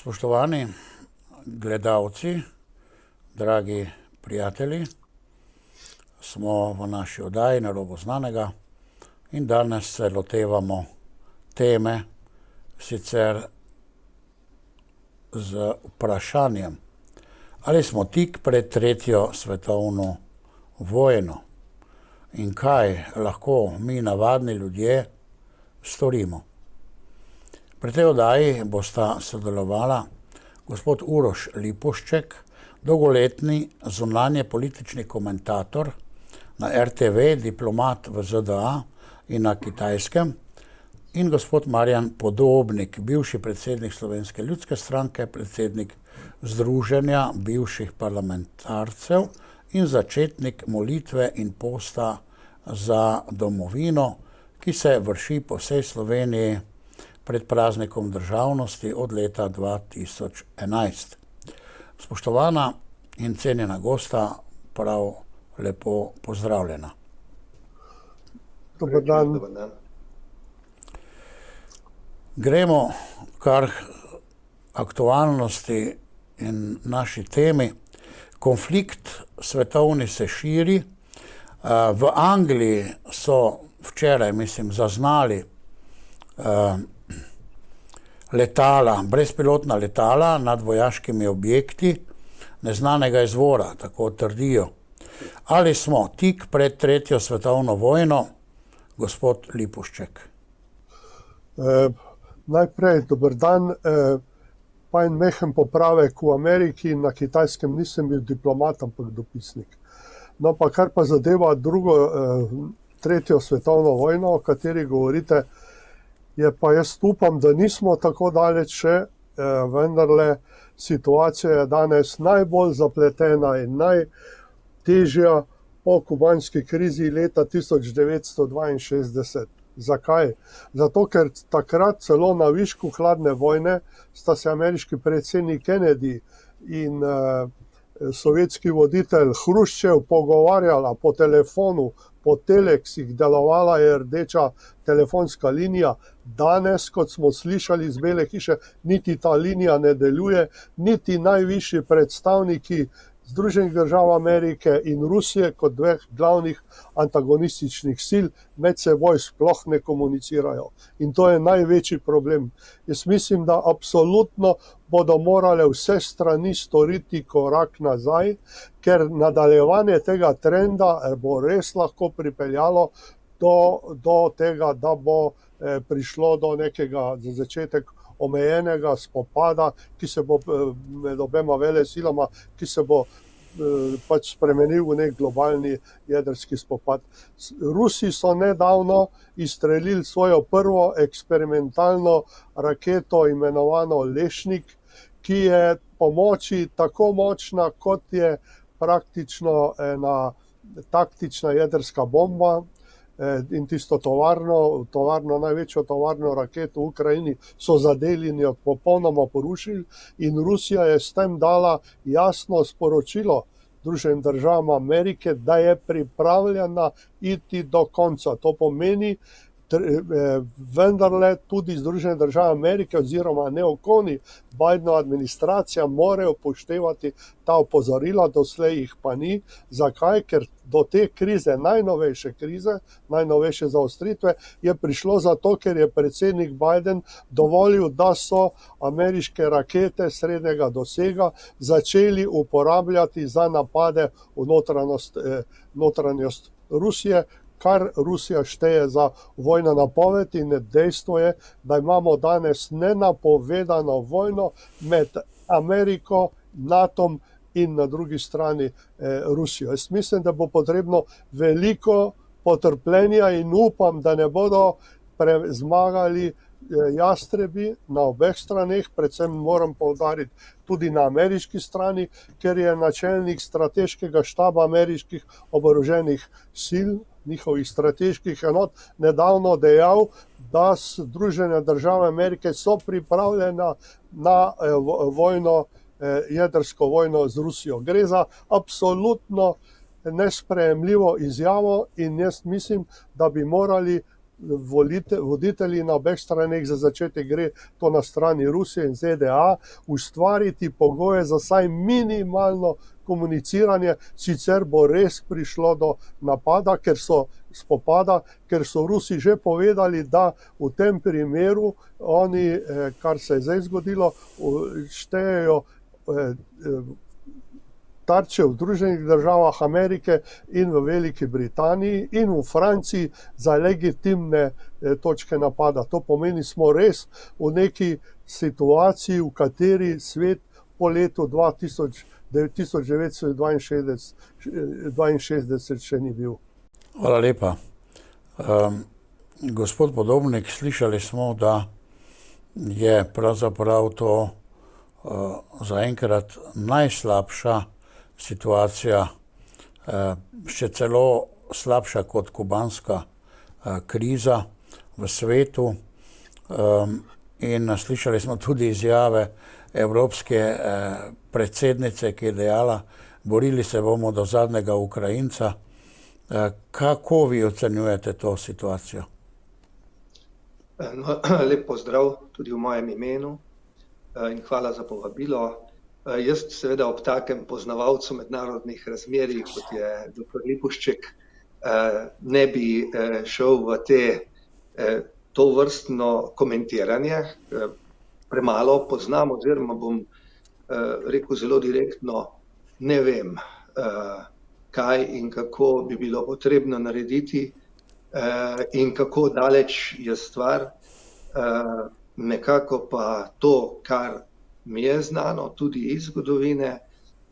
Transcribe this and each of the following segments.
Spoštovani gledalci, dragi prijatelji, smo v naši oddaji Na robu znanega in danes se lotevamo teme, sicer z vprašanjem, ali smo tik pred tretjo svetovno vojno in kaj lahko mi, navadni ljudje, storimo. Pri tej oddaji bosta sodelovala gospod Uroš Lipušček, dolgoletni zunanje politični komentator na RTV, diplomat v ZDA in na Kitajskem, in gospod Marjan Podobnik, bivši predsednik Slovenske ljudske stranke, predsednik Združenja bivših parlamentarcev in začetnik molitve in posta za domovino, ki se vrši po vsej Sloveniji pred praznikom državnosti od leta 2011. Spoštovana in cenjena gosta, prav lepo pozdravljena. Dober dan. Gremo kar aktualnosti in naši temi. Konflikt svetovni se širi. V Angliji so včeraj, zaznali letala, brezpilotna letala nad vojaškimi objekti neznanega izvora, tako trdijo. Ali smo tik pred tretjo svetovno vojno, gospod Lipušček? Najprej dober dan, pa en mehen popravek. V Ameriki in na Kitajskem nisem bil diplomat, ampak dopisnik. No, pa kar pa zadeva tretjo svetovno vojno, o kateri govorite, je pa jaz upam, da nismo tako daleč še, vendarle situacija je danes najbolj zapletena in najtežja po kubanski krizi leta 1962. Zakaj? Zato, ker takrat celo na višku hladne vojne sta se ameriški predsednik Kennedy in sovjetski voditelj Hruščev pogovarjala po telefonu, po teleksih, delovala je rdeča telefonska linija. Danes, kot smo slišali iz Bele hiše, niti ta linija ne deluje, niti najvišji predstavniki Združenih držav Amerike in Rusije kot dveh glavnih antagonističnih sil med seboj sploh ne komunicirajo. In to je največji problem. Jaz mislim, da absolutno bodo morale vse strani storiti korak nazaj, ker nadaljevanje tega trenda bo res lahko pripeljalo do tega, da bo prišlo do nekega za začetek omejenega spopada, ki se bo med obema velesilama, ki se bo pač spremenil v nek globalni jedrski spopad. Rusi so nedavno izstrelili svojo prvo eksperimentalno raketo, imenovano Lešnik, ki je po moči tako močna, kot je praktično ena taktična jedrska bomba. In tisto največjo tovarno raketo v Ukrajini so zadeli in jo popolnoma porušili, in Rusija je s tem dala jasno sporočilo Združenim državam Amerike, da je pripravljena iti do konca. To pomeni, vendarle tudi Združene države Amerike oziroma neokoni Bidenova administracija morajo upoštevati ta opozorila, doslej jih pa ni. Zakaj? Ker do te krize, najnovejše zaostritve, je prišlo zato, ker je predsednik Biden dovolil, da so ameriške rakete srednjega dosega začeli uporabljati za napade v notranjost Rusije, kar Rusija šteje za vojno napoved, in dejstvo je, da imamo danes nenapovedano vojno med Ameriko, NATO-om in na drugi strani Rusijo. Jaz mislim, da bo potrebno veliko potrpljenja in upam, da ne bodo zmagali jastrebi na obeh straneh, predvsem moram poudariti tudi na ameriški strani, ker je načelnik strateškega štaba ameriških oboroženih sil, njihovih strateških enot, nedavno dejal, da Združene države Amerike so pripravljena na jedrsko vojno z Rusijo. Gre za absolutno nesprejemljivo izjavo in jaz mislim, da bi morali voditelji na obeh straneh, za začetek gre to na strani Rusije in ZDA, ustvariti pogoje za vsaj minimalno komuniciranje, sicer bo res prišlo do napada, ker so Rusi že povedali, da v tem primeru oni, kar se je zdaj zgodilo, štejejo tarče v Združenih državah Amerike in v Veliki Britaniji in v Franciji za legitimne točke napada. To pomeni, smo res v neki situaciji, v kateri svet po letu 1962 še ni bil. Hvala lepa. Gospod Podobnik, slišali smo, da je pravzaprav to zaenkrat najslabša situacija, še celo slabša kot kubanska kriza v svetu. In slišali smo tudi izjave evropske predsednice, ki je dejala, borili se bomo do zadnjega Ukrajinca. Kako vi ocenjujete to situacijo? Lep pozdrav tudi v mojem imenu in hvala za povabilo. Jaz seveda ob takem poznavalcu mednarodnih razmerij, kot je dr. Lipušček, ne bi šel v tovrstno komentiranje. Premalo poznam oziroma bom rekel zelo direktno, ne vem, kaj in kako bi bilo potrebno narediti in kako daleč je stvar. Nekako pa to, kar mi je znano tudi iz zgodovine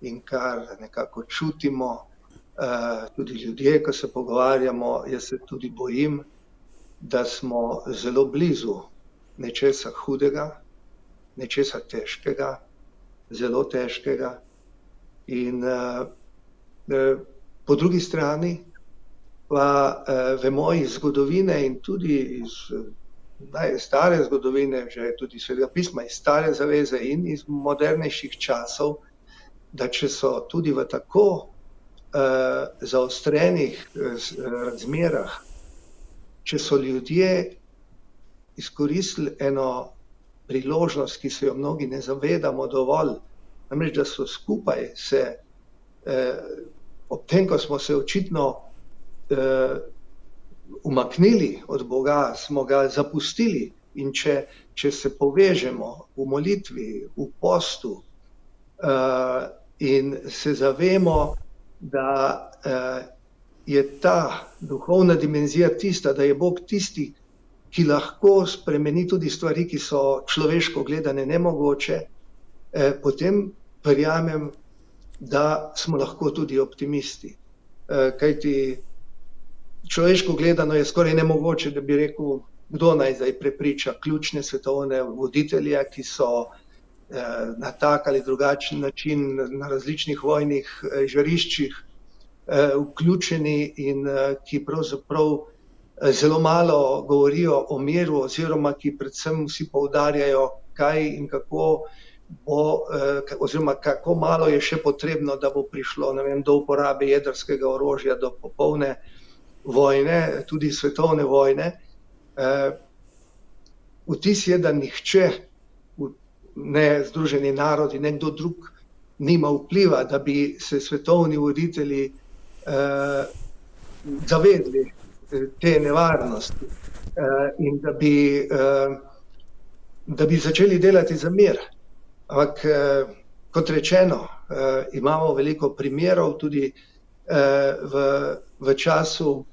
in kar nekako čutimo, tudi ljudje, ko se pogovarjamo, jaz se tudi bojim, da smo zelo blizu nečesa hudega, nečesa težkega, zelo težkega. In po drugi strani pa vemo iz zgodovine in tudi iz stare zgodovine, že tudi Svetega pisma, iz stare zaveze in iz modernejših časov, da če so tudi v tako zaostrenih razmerah, če so ljudje izkoristili eno priložnost, ki se jo mnogi ne zavedamo dovolj, namreč da so skupaj se, ob tem, ko smo se očitno umaknili od Boga, smo ga zapustili in če se povežemo v molitvi, v postu in se zavemo, da je ta duhovna dimenzija tista, da je Bog tisti, ki lahko spremeni tudi stvari, ki so človeško gledane nemogoče, potem verjamem, da smo lahko tudi optimisti. Kajti človeško gledano je skoraj nemogoče, da bi rekel, kdo naj zdaj prepriča ključne svetovne voditelje, ki so na tak ali drugačen način na različnih vojnih žariščih vključeni in ki pravzaprav zelo malo govorijo o miru oziroma ki predvsem vsi poudarjajo, kaj in kako bo, oziroma kako malo je še potrebno, da bo prišlo, ne vem, do uporabe jedrskega orožja, do popolne vojne, tudi svetovne vojne. Vtis je, da nihče, ne Združeni narodi, ne kdo drug, nima vpliva, da bi se svetovni voditelji zavedli te nevarnosti in da bi začeli delati za mir. Ampak, kot rečeno, imamo veliko primerov tudi v času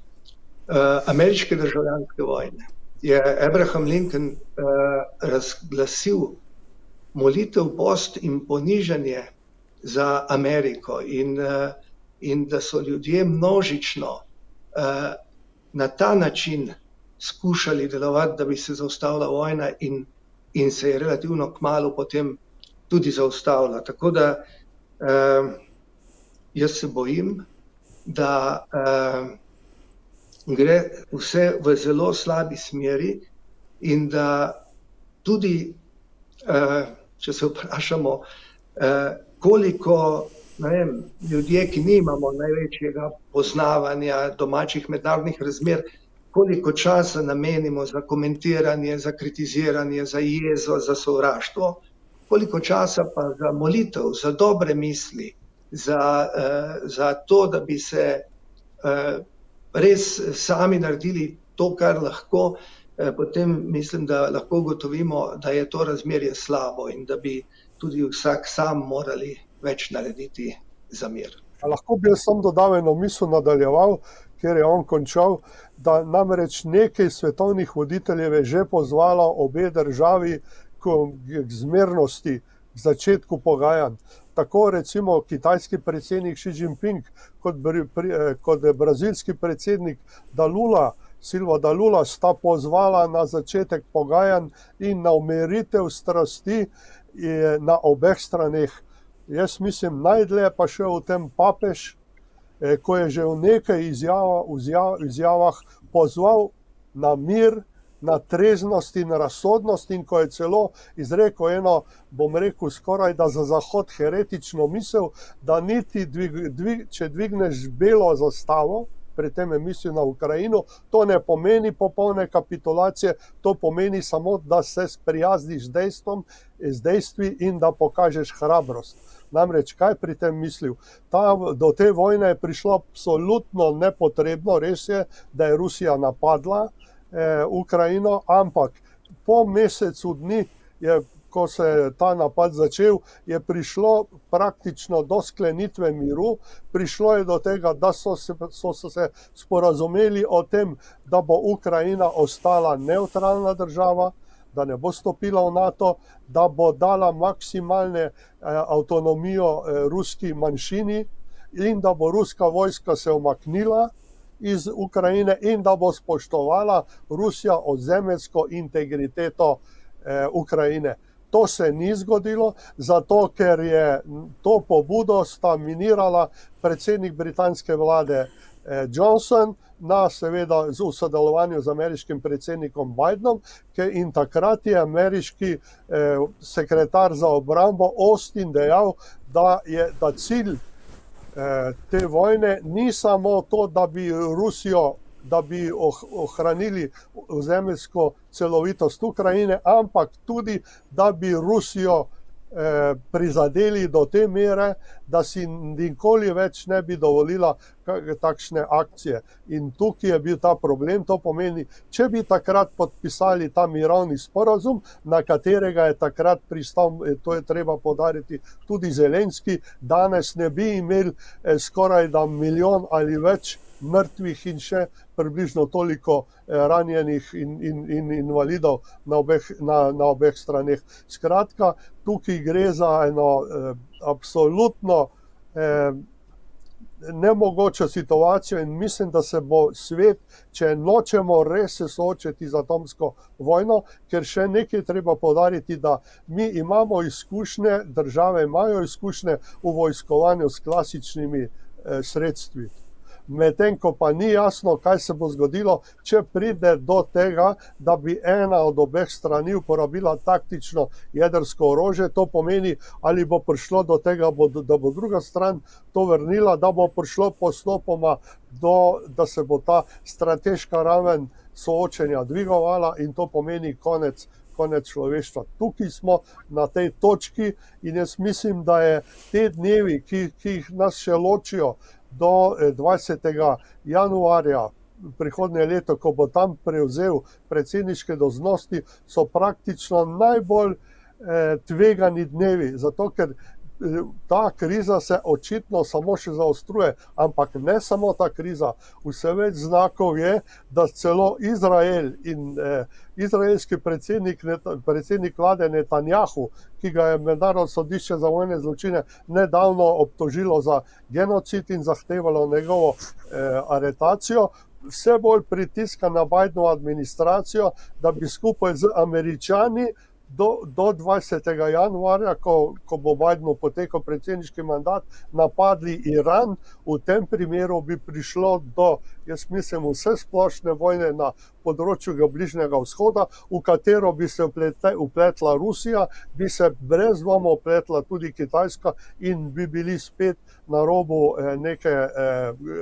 ameriške državljanske vojne. Je Abraham Lincoln razglasil molitev, post in ponižanje za Ameriko in da so ljudje množično na ta način skušali delovati, da bi se zaustavila vojna in se je relativno kmalu potem tudi zaustavila. Tako da jaz se bojim, da gre vse v zelo slabi smeri in da tudi, če se vprašamo, koliko, ne vem, ljudje, ki nimamo največjega poznavanja domačih mednarodnih razmer, koliko časa namenimo za komentiranje, za kritiziranje, za jezo, za sovraštvo, koliko časa pa za molitev, za dobre misli, za to, da bi se res sami naredili to, kar lahko, potem mislim, da lahko ugotovimo, da je to razmerje slabo in da bi tudi vsak sam morali več narediti za mir. Lahko bi jaz sam dodal eno misel, nadaljeval, ker je on končal, da namreč nekaj svetovnih voditeljev je že pozvalo obe državi k zmernosti, k začetku pogajanj. Tako recimo kitajski predsednik Xi Jinping kot brazilski predsednik Silva Dalula sta pozvala na začetek pogajanj in na umiritev strasti na obeh straneh. Jaz mislim, najdlje pa še v tem papež, ko je že v nekaj izjavah pozval na mir, na treznost in razsodnost in ko je celo izrekel eno, bom rekel, skoraj da za Zahod heretično misel, da niti če dvigneš belo zastavo, pri tem je mislil na Ukrajino, to ne pomeni popolne kapitulacije, to pomeni samo, da se sprijazniš z dejstvi in da pokažeš hrabrost. Namreč, kaj pri tem mislil? Do te vojne je prišlo absolutno nepotrebno, res je, da je Rusija napadla Ukrajino, ampak po mesecu dni, ko se je ta napad začel, je prišlo praktično do sklenitve miru, prišlo je do tega, da so se sporazumeli o tem, da bo Ukrajina ostala nevtralna država, da ne bo stopila v NATO, da bo dala maksimalne avtonomijo ruski manjšini in da bo ruska vojska se umaknila iz Ukrajine in da bo spoštovala Rusija ozemeljsko integriteto Ukrajine. To se ni zgodilo, zato ker je to pobudo sta minirala predsednik britanske vlade Johnson, seveda v sodelovanju z ameriškim predsednikom Bidenom, in takrat je ameriški sekretar za obrambo Austin dejal, da cilj te vojne ni samo to, da bi Rusijo, da bi ohranili ozemeljsko celovitost Ukrajine, ampak tudi, da bi Rusijo prizadeli do te mere, da si nikoli več ne bi dovolila takšne akcije. In tukaj je bil ta problem, to pomeni, če bi takrat podpisali ta mirovni sporazum, na katerega je takrat pristal, to je treba poudariti, tudi Zelenski, danes ne bi imeli skoraj da 1 milijon ali več mrtvih in še približno toliko ranjenih in invalidov na obeh straneh. Skratka, tukaj gre za eno absolutno nemogočo situacijo in mislim, da se bo svet, če nočemo res se soočiti z atomsko vojno, ker še nekaj treba poudariti, da mi imamo izkušnje, države imajo izkušnje v vojskovanju s klasičnimi sredstvi. Medtem ko pa ni jasno, kaj se bo zgodilo, če pride do tega, da bi ena od obeh strani uporabila taktično jedrsko orožje, to pomeni, ali bo prišlo do tega, da bo druga stran to vrnila, da bo prišlo postopoma da se bo ta strateška raven soočenja dvigovala in to pomeni konec človeštva. Tukaj smo na tej točki in jaz mislim, da je te dnevi, ki jih nas še ločijo, do 20. januarja prihodnje leto, ko bo tam prevzel predsedniške dolžnosti, so praktično najbolj tvegani dnevi, zato ker ta kriza se očitno samo še zaostruje, ampak ne samo ta kriza, vse več znakov je, da celo Izrael in izraelski predsednik vlade Netanjahu, ki ga je Mednarodno sodišče za vojne zločine nedavno obtožilo za genocid in zahtevalo njegovo aretacijo, vse bolj pritiska na Bidenovo administracijo, da bi skupaj z Američani do 20. januarja, ko bo Bidenu potekel predsedniški mandat, napadli Iran, v tem primeru bi prišlo do, jaz mislim, vse splošne vojne na področju Bližnjega vzhoda, v katero bi se upletla Rusija, bi se brez dvoma upletla tudi Kitajska in bi bili spet na robu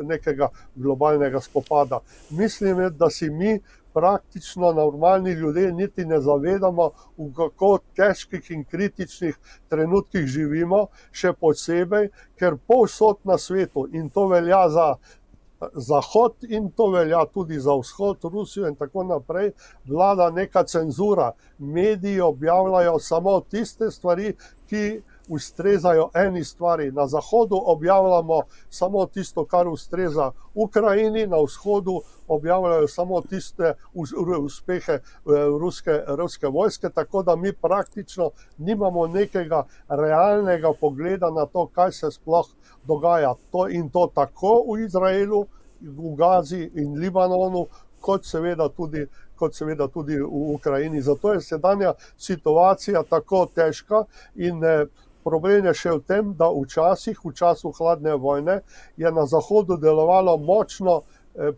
nekega globalnega spopada. Mislim, da si mi praktično normalni ljudje niti ne zavedamo, v kako težkih in kritičnih trenutkih živimo, še posebej, ker povsod na svetu, in to velja za Zahod in to velja tudi za vzhod, Rusijo in tako naprej, vlada neka cenzura. Mediji objavljajo samo tiste stvari, ki ustrezajo eni stvari. Na Zahodu objavljamo samo tisto, kar ustreza Ukrajini, na vzhodu objavljajo samo tiste uspehe ruske vojske, tako da mi praktično nimamo nekega realnega pogleda na to, kaj se sploh dogaja. In to tako v Izraelu, v Gazi in Libanonu, kot seveda tudi v Ukrajini. Zato je sedanja situacija tako težka in problem je še v tem, da v času hladne vojne, je na Zahodu delovalo močno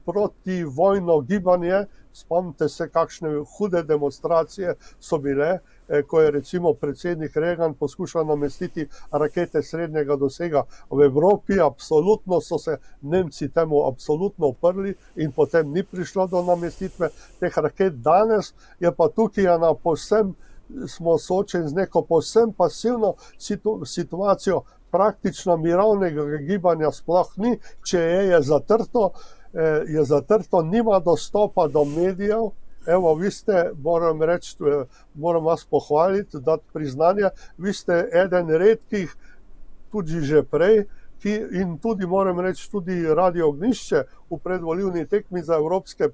protivojno gibanje. Spomnite se, kakšne hude demonstracije so bile, ko je recimo predsednik Reagan poskušal namestiti rakete srednjega dosega v Evropi. Absolutno so se Nemci temu absolutno uprli in potem ni prišlo do namestitve teh raket. Danes je pa tukaj smo soočeni z neko povsem pasivno situacijo, praktično mirovnega gibanja sploh ni, če je zatrto, nima dostopa do medijev. Evo, vi ste, moram vas pohvaliti, dati priznanje, vi ste eden redkih, tudi že prej, in tudi, moram reči, tudi Radio Ognjišče v predvolilni tekmi za evropske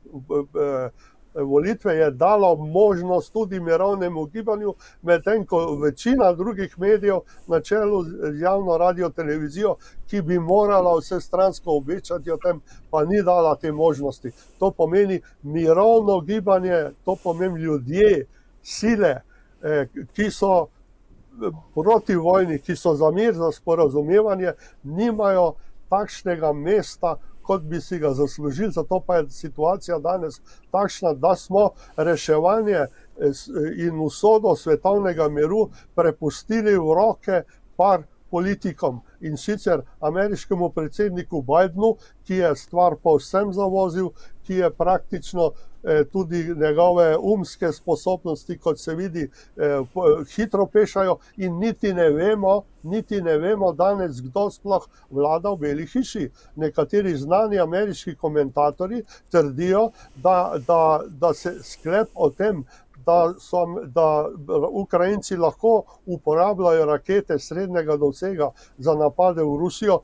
volitve je dalo možnost tudi mirovnemu gibanju, medtem ko večina drugih medijev na čelu z javno radio-televizijo, ki bi morala vsestransko obveščati o tem, pa ni dala te možnosti. To pomeni mirovno gibanje, to pomeni ljudje, sile, ki so proti vojni, ki so za mir, za sporazumevanje, nimajo takšnega mesta, kot bi si ga zaslužili. Zato pa je situacija danes takšna, da smo reševanje in usodo svetovnega miru prepustili v roke par politikom, in sicer ameriškemu predsedniku Bidenu, ki je stvar povsem zavozil, ki je praktično tudi njegove umske sposobnosti, kot se vidi, hitro pešajo in niti ne vemo danes, kdo sploh vlada v Beli hiši. Nekateri znani ameriški komentatorji trdijo, da se sklep o tem, da Ukrajinci lahko uporabljajo rakete srednjega dosega za napade v Rusijo,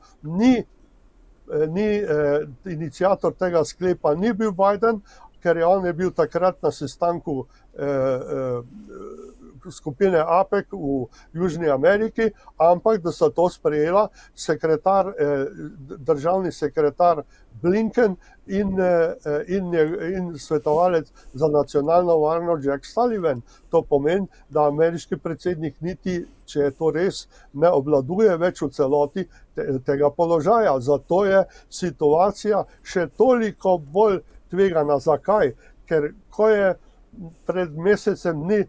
iniciator tega sklepa ni bil Biden, ker on je bil takrat na sestanku skupine APEC v Južni Ameriki, ampak da so to sprejela državni sekretar Blinken in svetovalec za nacionalno varnost Jack Sullivan. To pomeni, da ameriški predsednik niti, če je to res, ne obvladuje več v celoti tega položaja. Zato je situacija še toliko bolj tvegana. Zakaj? Ker ko je pred mesecem dni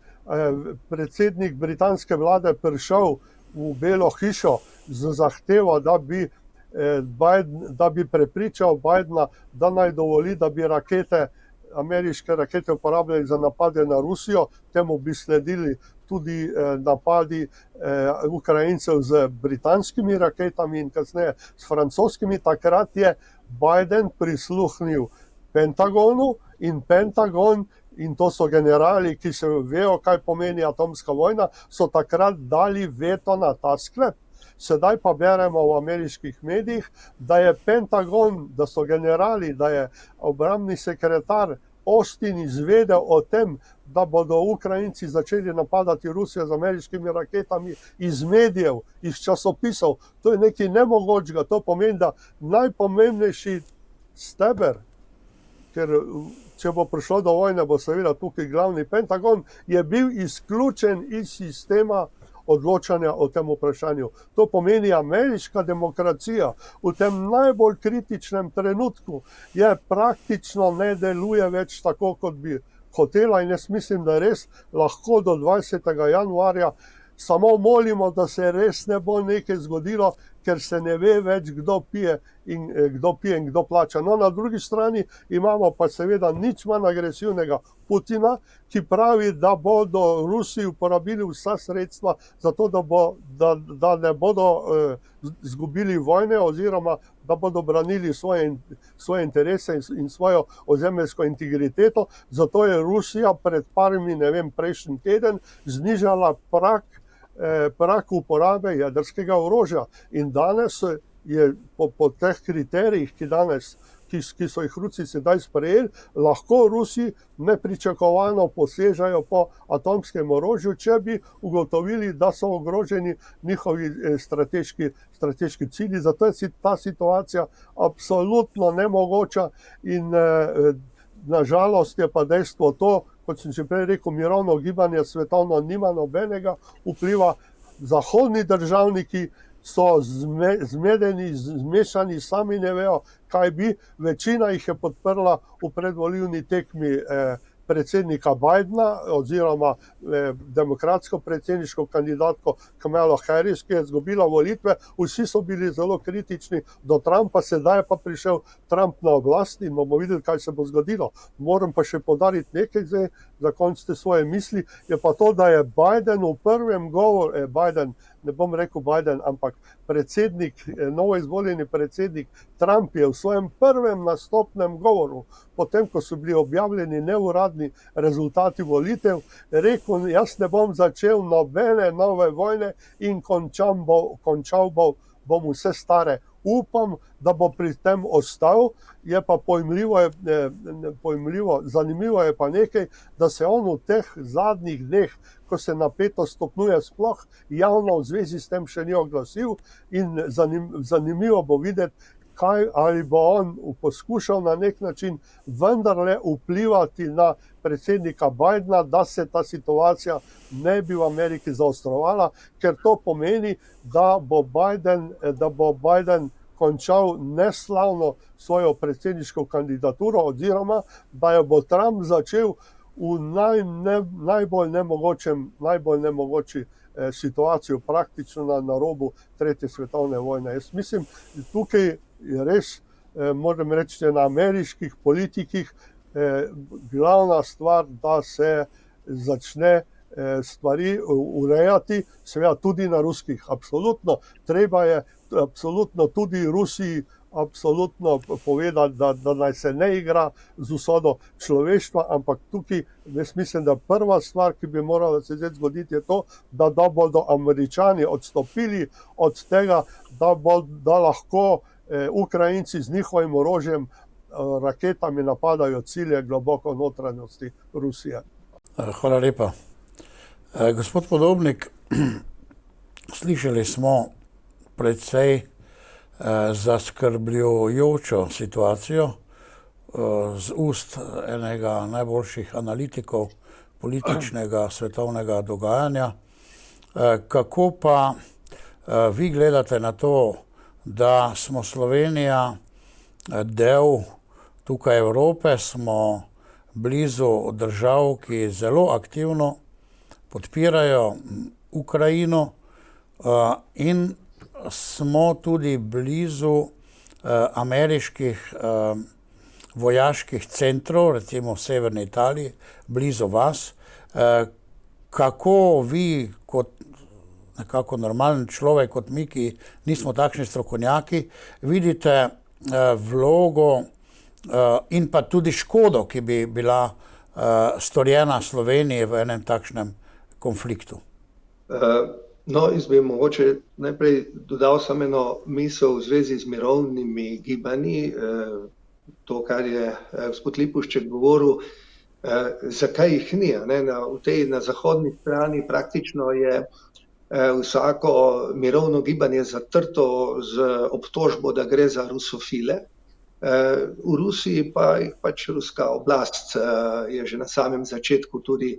predsednik britanske vlade prišel v Belo hišo z zahtevo, da bi prepričal Bidena, da naj dovoli, da bi ameriške rakete uporabljali za napade na Rusijo, temu bi sledili tudi napadi Ukrajincev z britanskimi raketami in kasneje s francoskimi. Takrat je Biden prisluhnil Pentagonu in Pentagon, in to so generali, ki se vejo, kaj pomeni atomska vojna, so takrat dali veto na ta sklep. Sedaj pa beremo v ameriških medijih, da je Pentagon, da so generali, da je obrambni sekretar Austin izvedel o tem, da bodo Ukrajinci začeli napadati Rusijo z ameriškimi raketami, iz medijev, iz časopisov. To je nekaj nemogočega. To pomeni, da najpomembnejši steber, ker če bo prišlo do vojne, bo seveda tukaj glavni Pentagon, je bil izključen iz sistema odločanja o tem vprašanju. To pomeni, ameriška demokracija v tem najbolj kritičnem trenutku je praktično ne deluje več tako, kot bi hotela, in jaz mislim, da res lahko do 20. januarja samo molimo, da se res ne bo nekaj zgodilo, ker se ne ve več, kdo pije in kdo plača. No, na drugi strani imamo pa seveda nič manj agresivnega Putina, ki pravi, da bodo Rusi uporabili vsa sredstva za to, da ne bodo izgubili vojne oziroma da bodo branili svoje interese in svojo ozemeljsko integriteto. Zato je Rusija pred parimi, prejšnji teden znižala prag uporabe jedrskega orožja. In danes je po teh kriterijih, ki so jih Rusi sedaj sprejeli, lahko Rusi nepričakovano posežejo po atomskem orožju, če bi ugotovili, da so ogroženi njihovi strateški cilji. Zato je ta situacija absolutno nemogoča in nažalost je pa dejstvo to, kot sem že prej rekel, mirovno gibanje svetovno nima nobenega vpliva. Zahodni državniki so zmedeni, zmešani, sami ne vejo, kaj bi. Večina jih je podprla v predvolilni tekmi predsednika Bidena oziroma demokratsko predsedniško kandidatko Kamalo Harris, ki je izgubila volitve. Vsi so bili zelo kritični do Trumpa, sedaj je pa prišel Trump na oblast in bomo videli, kaj se bo zgodilo. Moram pa še poudariti nekaj zdaj, za konec te svoje misli, je pa to, da je Biden v prvem govoru, ne bom rekel Biden, ampak novoizvoljeni predsednik Trump je v svojem prvem nastopnem govoru, potem ko so bili objavljeni neuradni rezultati volitev, rekel, jaz ne bom začel nobene nove vojne in končal bom vse stare. Upam, da bo pri tem ostal, je pa pojmljivo, zanimivo je pa nekaj, da se on v teh zadnjih dneh, ko se napetost stopnjuje, sploh javno v zvezi s tem še ni oglasil in zanimivo bo videti, ali bo on poskušal na nek način vendarle vplivati na predsednika Bidena, da se ta situacija ne bi v Ameriki zaostrovala, ker to pomeni, da bo Biden končal neslavno svojo predsedniško kandidaturo oziroma da jo bo Trump začel v najbolj nemogoči situacijo, praktično na robu tretje svetovne vojne. Jaz mislim, da tukaj je res, moram reči, na ameriških politikih glavna stvar, da se začne stvari urejati, seveda tudi na ruskih. Absolutno, treba je absolutno tudi Rusiji absolutno povedati, da naj se ne igra z usodo človeštva, ampak tukaj jaz mislim, da prva stvar, ki bi morala se zdaj zgoditi, je to, da bodo Američani odstopili od tega, da lahko Ukrajinci z njihovim orožjem, raketami napadajo cilje globoko v notranjosti Rusije. Hvala lepa. Gospod Podobnik, slišali smo precej zaskrbljujočo situacijo z ust enega najboljših analitikov političnega svetovnega dogajanja. Kako pa vi gledate na to, da smo Slovenija del tukaj Evrope, smo blizu držav, ki zelo aktivno podpirajo Ukrajino in smo tudi blizu ameriških vojaških centrov, recimo v severni Italiji, blizu vas. Kako vi, kot nekako normalen človek, kot mi, ki nismo takšni strokovnjaki, vidite vlogo in pa tudi škodo, ki bi bila storjena Sloveniji v enem takšnem konfliktu? No, jaz bi mogoče najprej dodal samo eno misel v zvezi z mirovnimi gibanji. To, kar je gospod Lipušček govoril, zakaj jih ni. Na zahodni strani praktično je vsako mirovno gibanje zatrto z obtožbo, da gre za rusofile. V Rusiji pa jih pač ruska oblast je že na samem začetku tudi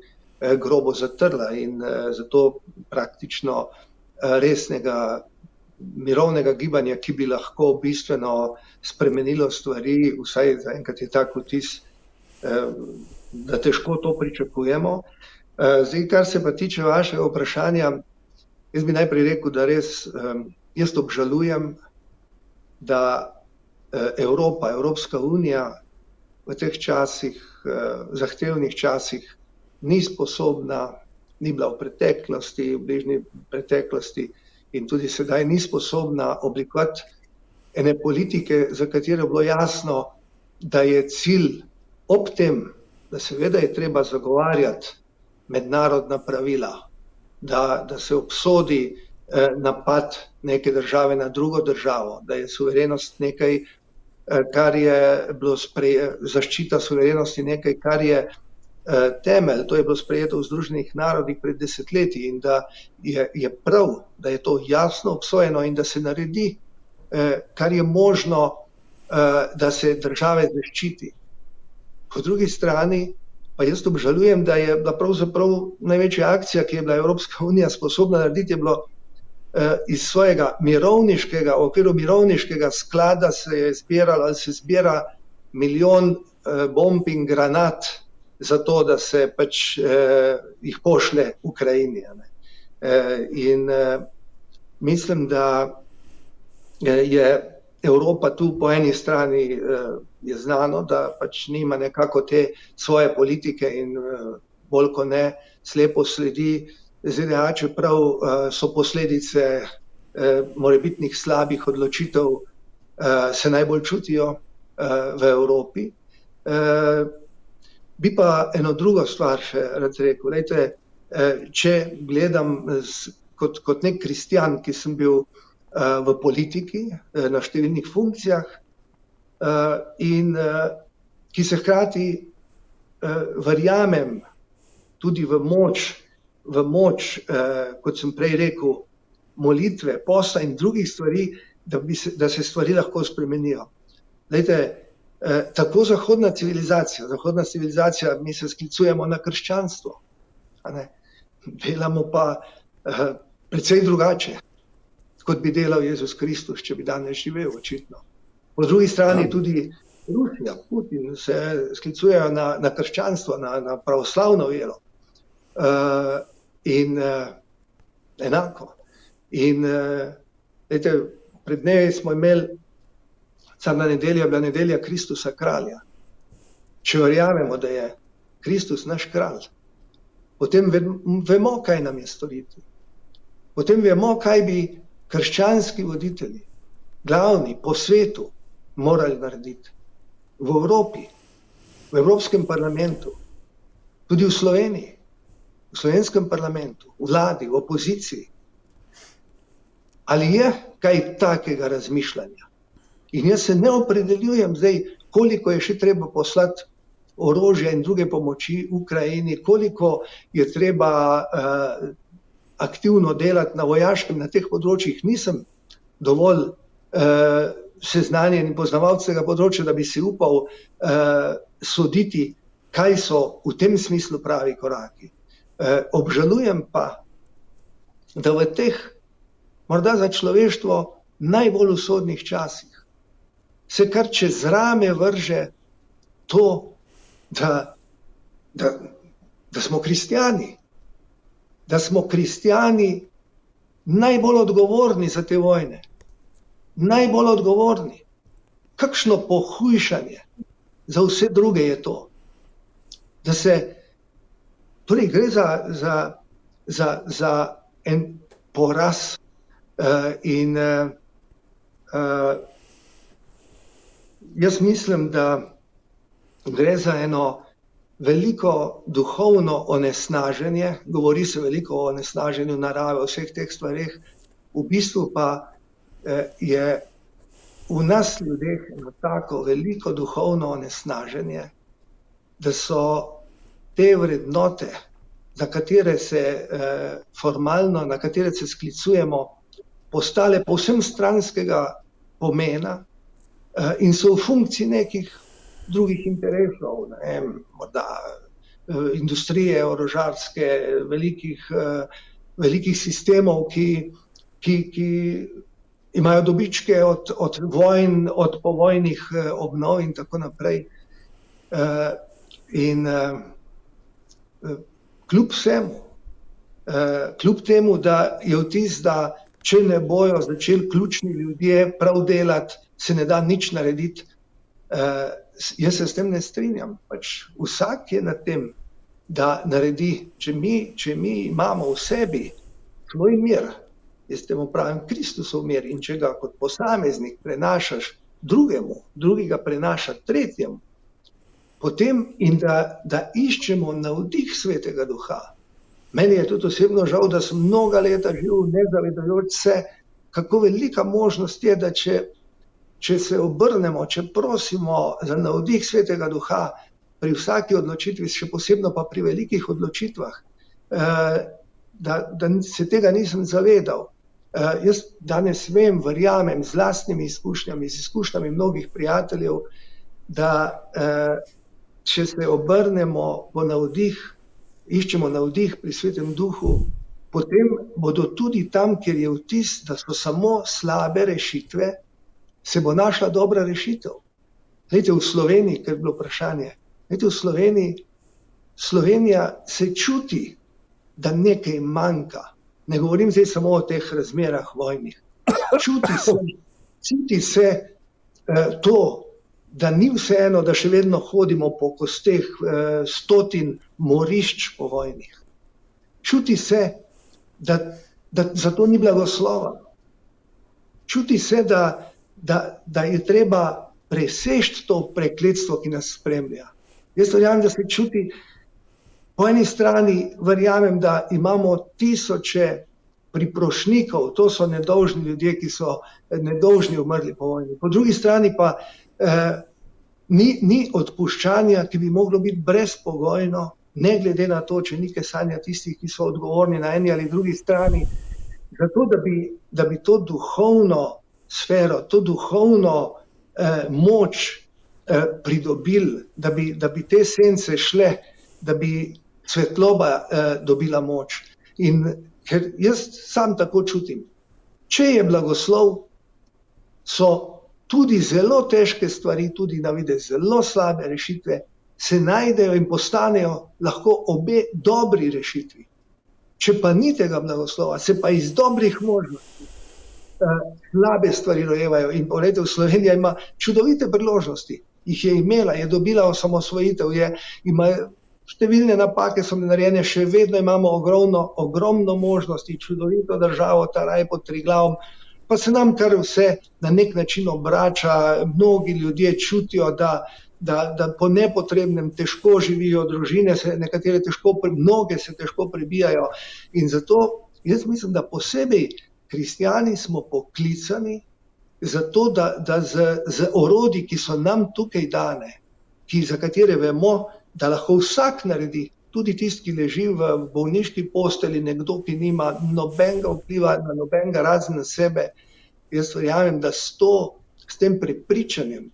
grobo zatrla in zato praktično resnega mirovnega gibanja, ki bi lahko bistveno spremenilo stvari, vsaj zaenkrat je tak vtis, da težko to pričakujemo. Zdaj, kar se pa tiče vašega vprašanja, jaz bi najprej rekel, da res jaz obžalujem, da Evropa, Evropska unija v teh časih, zahtevnih časih, ni sposobna, ni bila v preteklosti, v bližnji preteklosti in tudi sedaj ni sposobna oblikovati ene politike, za katero je bilo jasno, da je cilj ob tem, da seveda je treba zagovarjati mednarodna pravila, da se obsodi napad neke države na drugo državo, da je suverenost nekaj, kar je bilo zaščita suverenosti nekaj, kar je temelj, to je bilo sprejeto v Združenih narodih pred desetletji in da je prav, da je to jasno obsojeno in da se naredi, kar je možno, da se države zaščiti. Po drugi strani pa jaz obžalujem, da je bila pravzaprav največja akcija, ki je bila Evropska unija sposobna narediti, je bilo iz svojega mirovniškega, v okviru mirovniškega sklada se je zbiralo, ali se zbira 1 milijon bomb in granat za to, da se pač jih pošlje Ukrajini. In mislim, da je Evropa tu po eni strani je znano, da pač nima nekako te svoje politike in bolj kot ne slepo sledi ZDA, čeprav so posledice morebitnih slabih odločitev se najbolj čutijo v Evropi. Bi pa eno drugo stvar še rad rekel. Lejte, če gledam kot nek kristjan, ki sem bil v politiki na številnih funkcijah in ki se hkrati verjamem tudi v moč, kot sem prej rekel, molitve, posta in drugih stvari, da se stvari lahko spremenijo. Lejte, tako zahodna civilizacija, mi se sklicujemo na krščanstvo, delamo pa precej drugače, kot bi delal Jezus Kristus, če bi danes živel, očitno. Po drugi strani tudi Rusija, Putin se sklicujejo na krščanstvo, na pravoslavno vero. In enako. In lejte, pred dnevi smo imeli Carna nedelja, bila nedelja Kristusa kralja. Če verjamemo, da je Kristus naš kralj, potem vemo, kaj nam je storiti. Potem vemo, kaj bi krščanski voditelji, glavni po svetu, morali narediti. V Evropi, v Evropskem parlamentu, tudi v Sloveniji, v slovenskem parlamentu, v vladi, v opoziciji. Ali je kaj takega razmišljanja? In jaz se ne opredeljujem zdaj, koliko je še treba poslati orožja in druge pomoči Ukrajini, koliko je treba aktivno delati na vojaškem, na teh področjih. Nisem dovolj seznanjen in poznavalec tega področja, da bi si upal soditi, kaj so v tem smislu pravi koraki. Obžalujem pa, da v teh, morda za človeštvo, najbolj usodnih časih se kar čez rame vrže to, da smo kristjani. Da smo kristjani najbolj odgovorni za te vojne. Najbolj odgovorni. Kakšno pohujšanje za vse druge je to. Da se, torej gre za en poraz in jaz mislim, da gre za eno veliko duhovno onesnaženje, govori se veliko o onesnaženju narave, o vseh teh stvareh, v bistvu pa je v nas ljudeh eno tako veliko duhovno onesnaženje, da so te vrednote, na katere se formalno, na katere se sklicujemo, postale povsem stranskega pomena in so v funkciji nekih drugih interesov, ne vem, morda industrije, orožarske, velikih sistemov, ki imajo dobičke od vojn, od povojnih obnov in tako naprej. In kljub vsemu, kljub temu, da je vtis, da če ne bojo začeli ključni ljudje prav delati, se ne da nič narediti, jaz se s tem ne strinjam. Pač vsak je na tem, da naredi, če mi imamo v sebi svoj mir, jaz temu pravim Kristusov mir, in če ga kot posameznik prenašaš drugemu, drugi ga prenaša tretjemu, potem in da iščemo navdih Svetega Duha. Meni je tudi osebno žal, da sem mnoga leta živel nezavedajoč se, kako velika možnost je, da če se obrnemo, če prosimo za navdih Svetega Duha pri vsaki odločitvi, še posebno pa pri velikih odločitvah, da se tega nisem zavedal. Jaz danes vem, verjamem z lastnimi izkušnjami, z izkušnjami mnogih prijateljev, da če se obrnemo po navdih, iščemo navdih pri Svetem Duhu, potem bodo tudi tam, kjer je vtis, da so samo slabe rešitve, se bo našla dobra rešitev. Glejte, v Sloveniji, ker je bilo vprašanje, glejte, v Slovenija se čuti, da nekaj manjka. Ne govorim zdaj samo o teh razmerah vojnih. Čuti se to, da ni vseeno, da še vedno hodimo po kosteh stotin morišč po vojnih. Čuti se, da za to ni blagoslova. Čuti se, da je treba preseči to prekletstvo, ki nas spremlja. Jaz verjamem, da se čuti, po eni strani verjamem, da imamo tisoče priprošnikov, to so nedolžni ljudje, ki so nedolžni umrli po vojni. Po drugi strani pa ni odpuščanja, ki bi moglo biti brezpogojno, ne glede na to, če ni kesanja tistih, ki so odgovorni na eni ali drugi strani, zato da bi to duhovno sfero, to duhovno moč pridobili, da bi te sence šle, da bi svetloba dobila moč. In ker jaz sam tako čutim, če je blagoslov, so tudi zelo težke stvari, tudi na videz zelo slabe rešitve, se najdejo in postanejo lahko obe dobri rešitvi. Če pa ni tega blagoslova, se pa iz dobrih možnosti slabe stvari rojevajo. In poglejte, Slovenija ima čudovite priložnosti. Jih je imela, je dobila osamosvojitev, ima številne napake so narejene, še vedno imamo ogromno možnosti, čudovito državo, ta raj pod Triglavom, pa se nam kar vse na nek način obrača, mnogi ljudje čutijo, da po nepotrebnem težko živijo, družine se nekatere mnoge se težko prebijajo. In zato jaz mislim, da posebej kristjani smo poklicani zato, da z orodji, ki so nam tukaj dane, za katere vemo, da lahko vsak naredi, tudi tisti, ki leži v bolniški posteli, nekdo, ki nima nobenega vpliva na nobenega razen na sebe. Jaz verjamem, da s tem prepričanjem,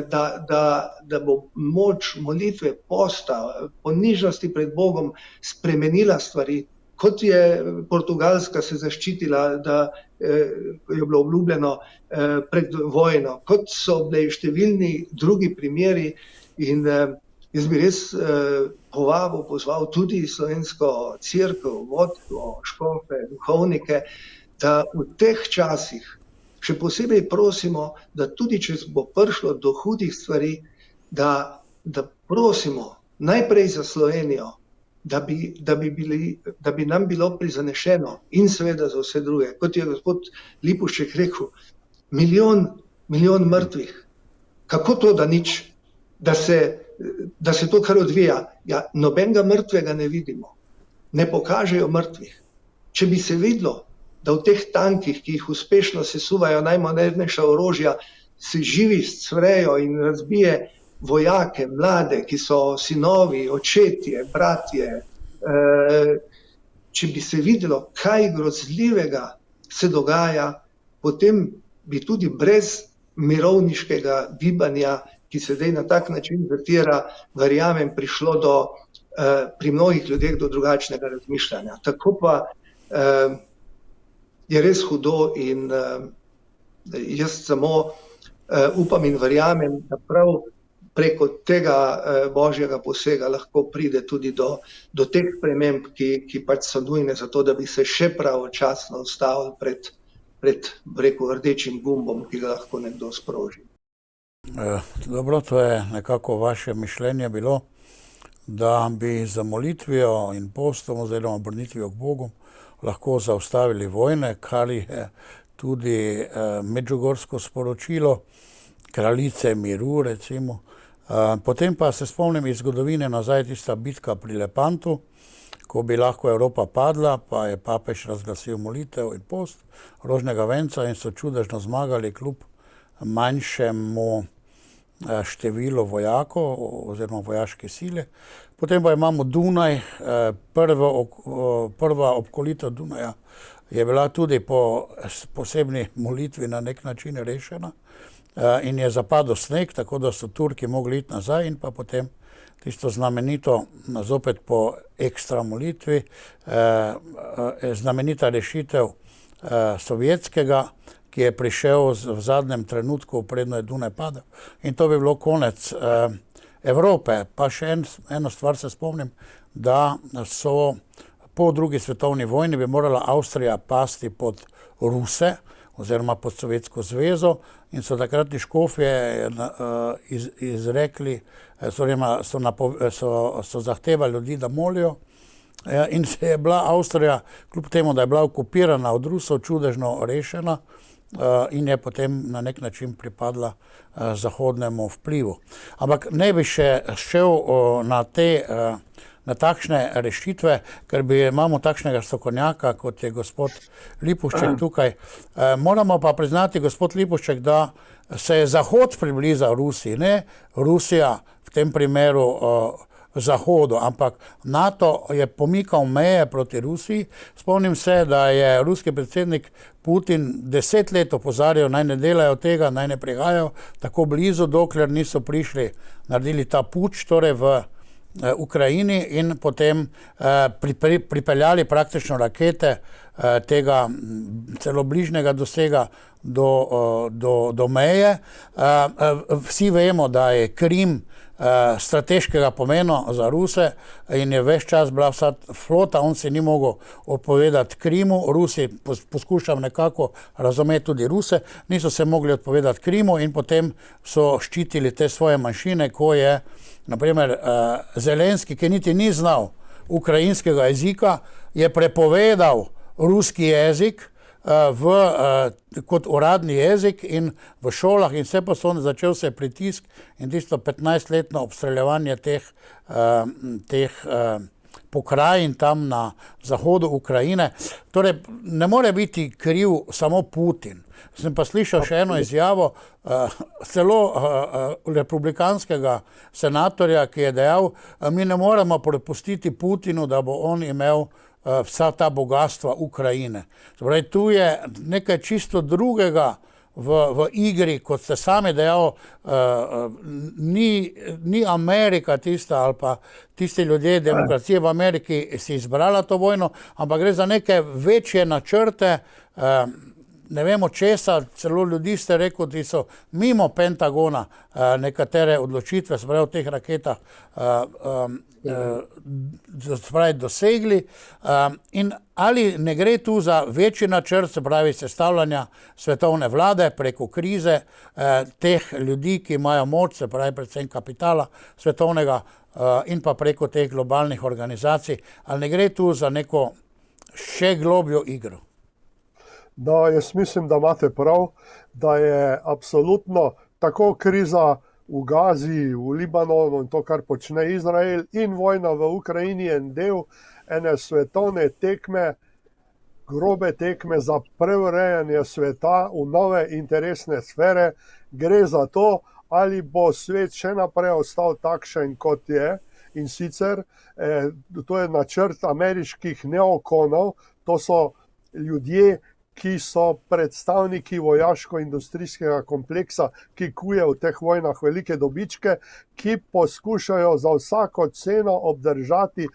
da bo moč molitve, posta, ponižnosti pred Bogom spremenila stvari, kot je Portugalska se zaščitila, da je bilo obljubljeno pred vojno, kot so bili številni drugi primeri. In jaz bi res pozval tudi slovensko cerkev, vodstvo, škofe, duhovnike, da v teh časih še posebej prosimo, da tudi če bo prišlo do hudih stvari, da prosimo najprej za Slovenijo, da bi nam bilo prizanešeno in seveda za vse druge. Kot je gospod Lipušček rekel, milijon mrtvih. Kako to, da nič? Da se to kar odvija. Ja, nobenega mrtvega ne vidimo. Ne pokažejo mrtvih. Če bi se videlo, da v teh tankih, ki jih uspešno sesuvajo najmodernejša orožja, se živi scvrejo in razbije vojake, mlade, ki so sinovi, očetje, bratje. Če bi se videlo, kaj grozljivega se dogaja, potem bi tudi brez mirovniškega gibanja, ki se zdaj na tak način zatira, verjamem, prišlo pri mnogih ljudeh do drugačnega razmišljanja. Tako pa je res hudo in jaz samo upam in verjamem, da prav preko tega božjega posega lahko pride tudi do teh sprememb, ki pač so nujne za to, da bi se še pravočasno ustavili pred rdečim gumbom, ki ga lahko nekdo sproži. Dobro, to je nekako vaše mišljenje bilo, da bi za molitvijo in postom oziroma obrnitvijo k Bogu lahko zaustavili vojne, kar je tudi medžugorsko sporočilo kraljice miru, recimo. Potem pa se spomnim iz zgodovine nazaj tista bitka pri Lepantu, ko bi lahko Evropa padla, pa je papež razglasil molitev in post rožnega venca in so čudežno zmagali kljub manjšemu številu vojakov oziroma vojaške sile. Potem pa imamo Dunaj, prva obkolitev Dunaja je bila tudi po posebni molitvi na nek način rešena in je zapadel sneg, tako da so Turki mogli iti nazaj in pa potem tisto znamenito, zopet po ekstra molitvi, znamenita rešitev sovjetskega, ki je prišel v zadnjem trenutku, predno je Dunaj padel. In to bi bilo konec Evrope. Pa še eno stvar se spomnim, da so po drugi svetovni vojni bi morala Avstrija pasti pod Ruse oziroma pod Sovjetsko zvezo in so takratni škofje izrekli, so zahtevali ljudi, da molijo. In se je bila Avstrija, kljub temu, da je bila okupirana od Rusov, čudežno rešena in je potem na nek način pripadla zahodnemu vplivu. Ampak ne bi še šel na takšne rešitve, ker imamo takšnega strokovnjaka, kot je gospod Lipušček tukaj. Moramo pa priznati, gospod Lipušček, da se je Zahod približal Rusiji, ne Rusija v tem primeru Zahodu, ampak NATO je pomikal meje proti Rusiji. Spomnim se, da je ruski predsednik Putin 10 let opozarjal, naj ne delajo tega, naj ne prihajajo tako blizu, dokler niso naredili ta puč, torej v Ukrajini in potem pripeljali praktično rakete tega celo bližnjega dosega do meje. Vsi vemo, da je Krim strateškega pomena za Ruse in je ves čas bila vsa flota, on si ni mogel odpovedati Krimu. Rusi, poskušam nekako razumeti tudi Ruse, niso se mogli odpovedati Krimu in potem so ščitili te svoje manjšine, ko je naprimer Zelenski, ki niti ni znal ukrajinskega jezika, je prepovedal ruski jezik kot uradni jezik in v šolah in vse posod začel se pritisk in tisto 15-letno obstreljevanje teh pokrajin tam na zahodu Ukrajine. Torej, ne more biti kriv samo Putin. Sem pa slišal še eno izjavo celo republikanskega senatorja, ki je dejal, mi ne moremo prepustiti Putinu, da bo on imel vsa ta bogatstva Ukrajine. Torej, tu je nekaj čisto drugega v igri, kot ste sami dejali, ni Amerika tista ali pa tisti ljudje, demokracije v Ameriki si izbrala to vojno, ampak gre za neke večje načrte, ne vemo česa, celo ljudi ste rekel, ki so mimo Pentagona nekatere odločitve, se pravi v teh raketah, dosegli. In ali ne gre tu za večji načrt, se pravi sestavljanja svetovne vlade preko krize teh ljudi, ki imajo moč, se pravi predvsem kapitala svetovnega in pa preko teh globalnih organizacij, ali ne gre tu za neko še globjo igro? Da, jaz mislim, da imate prav, da je absolutno tako kriza v Gazi, v Libanonu in to, kar počne Izrael in vojna v Ukrajini en del ene svetovne tekme, grobe tekme za preurejanje sveta v nove interesne sfere. Gre za to, ali bo svet še naprej ostal takšen, kot je, in sicer to je načrt ameriških neokonov, to so ljudje, ki so predstavniki vojaško-industrijskega kompleksa, ki kuje v teh vojnah velike dobičke, ki poskušajo za vsako ceno obdržati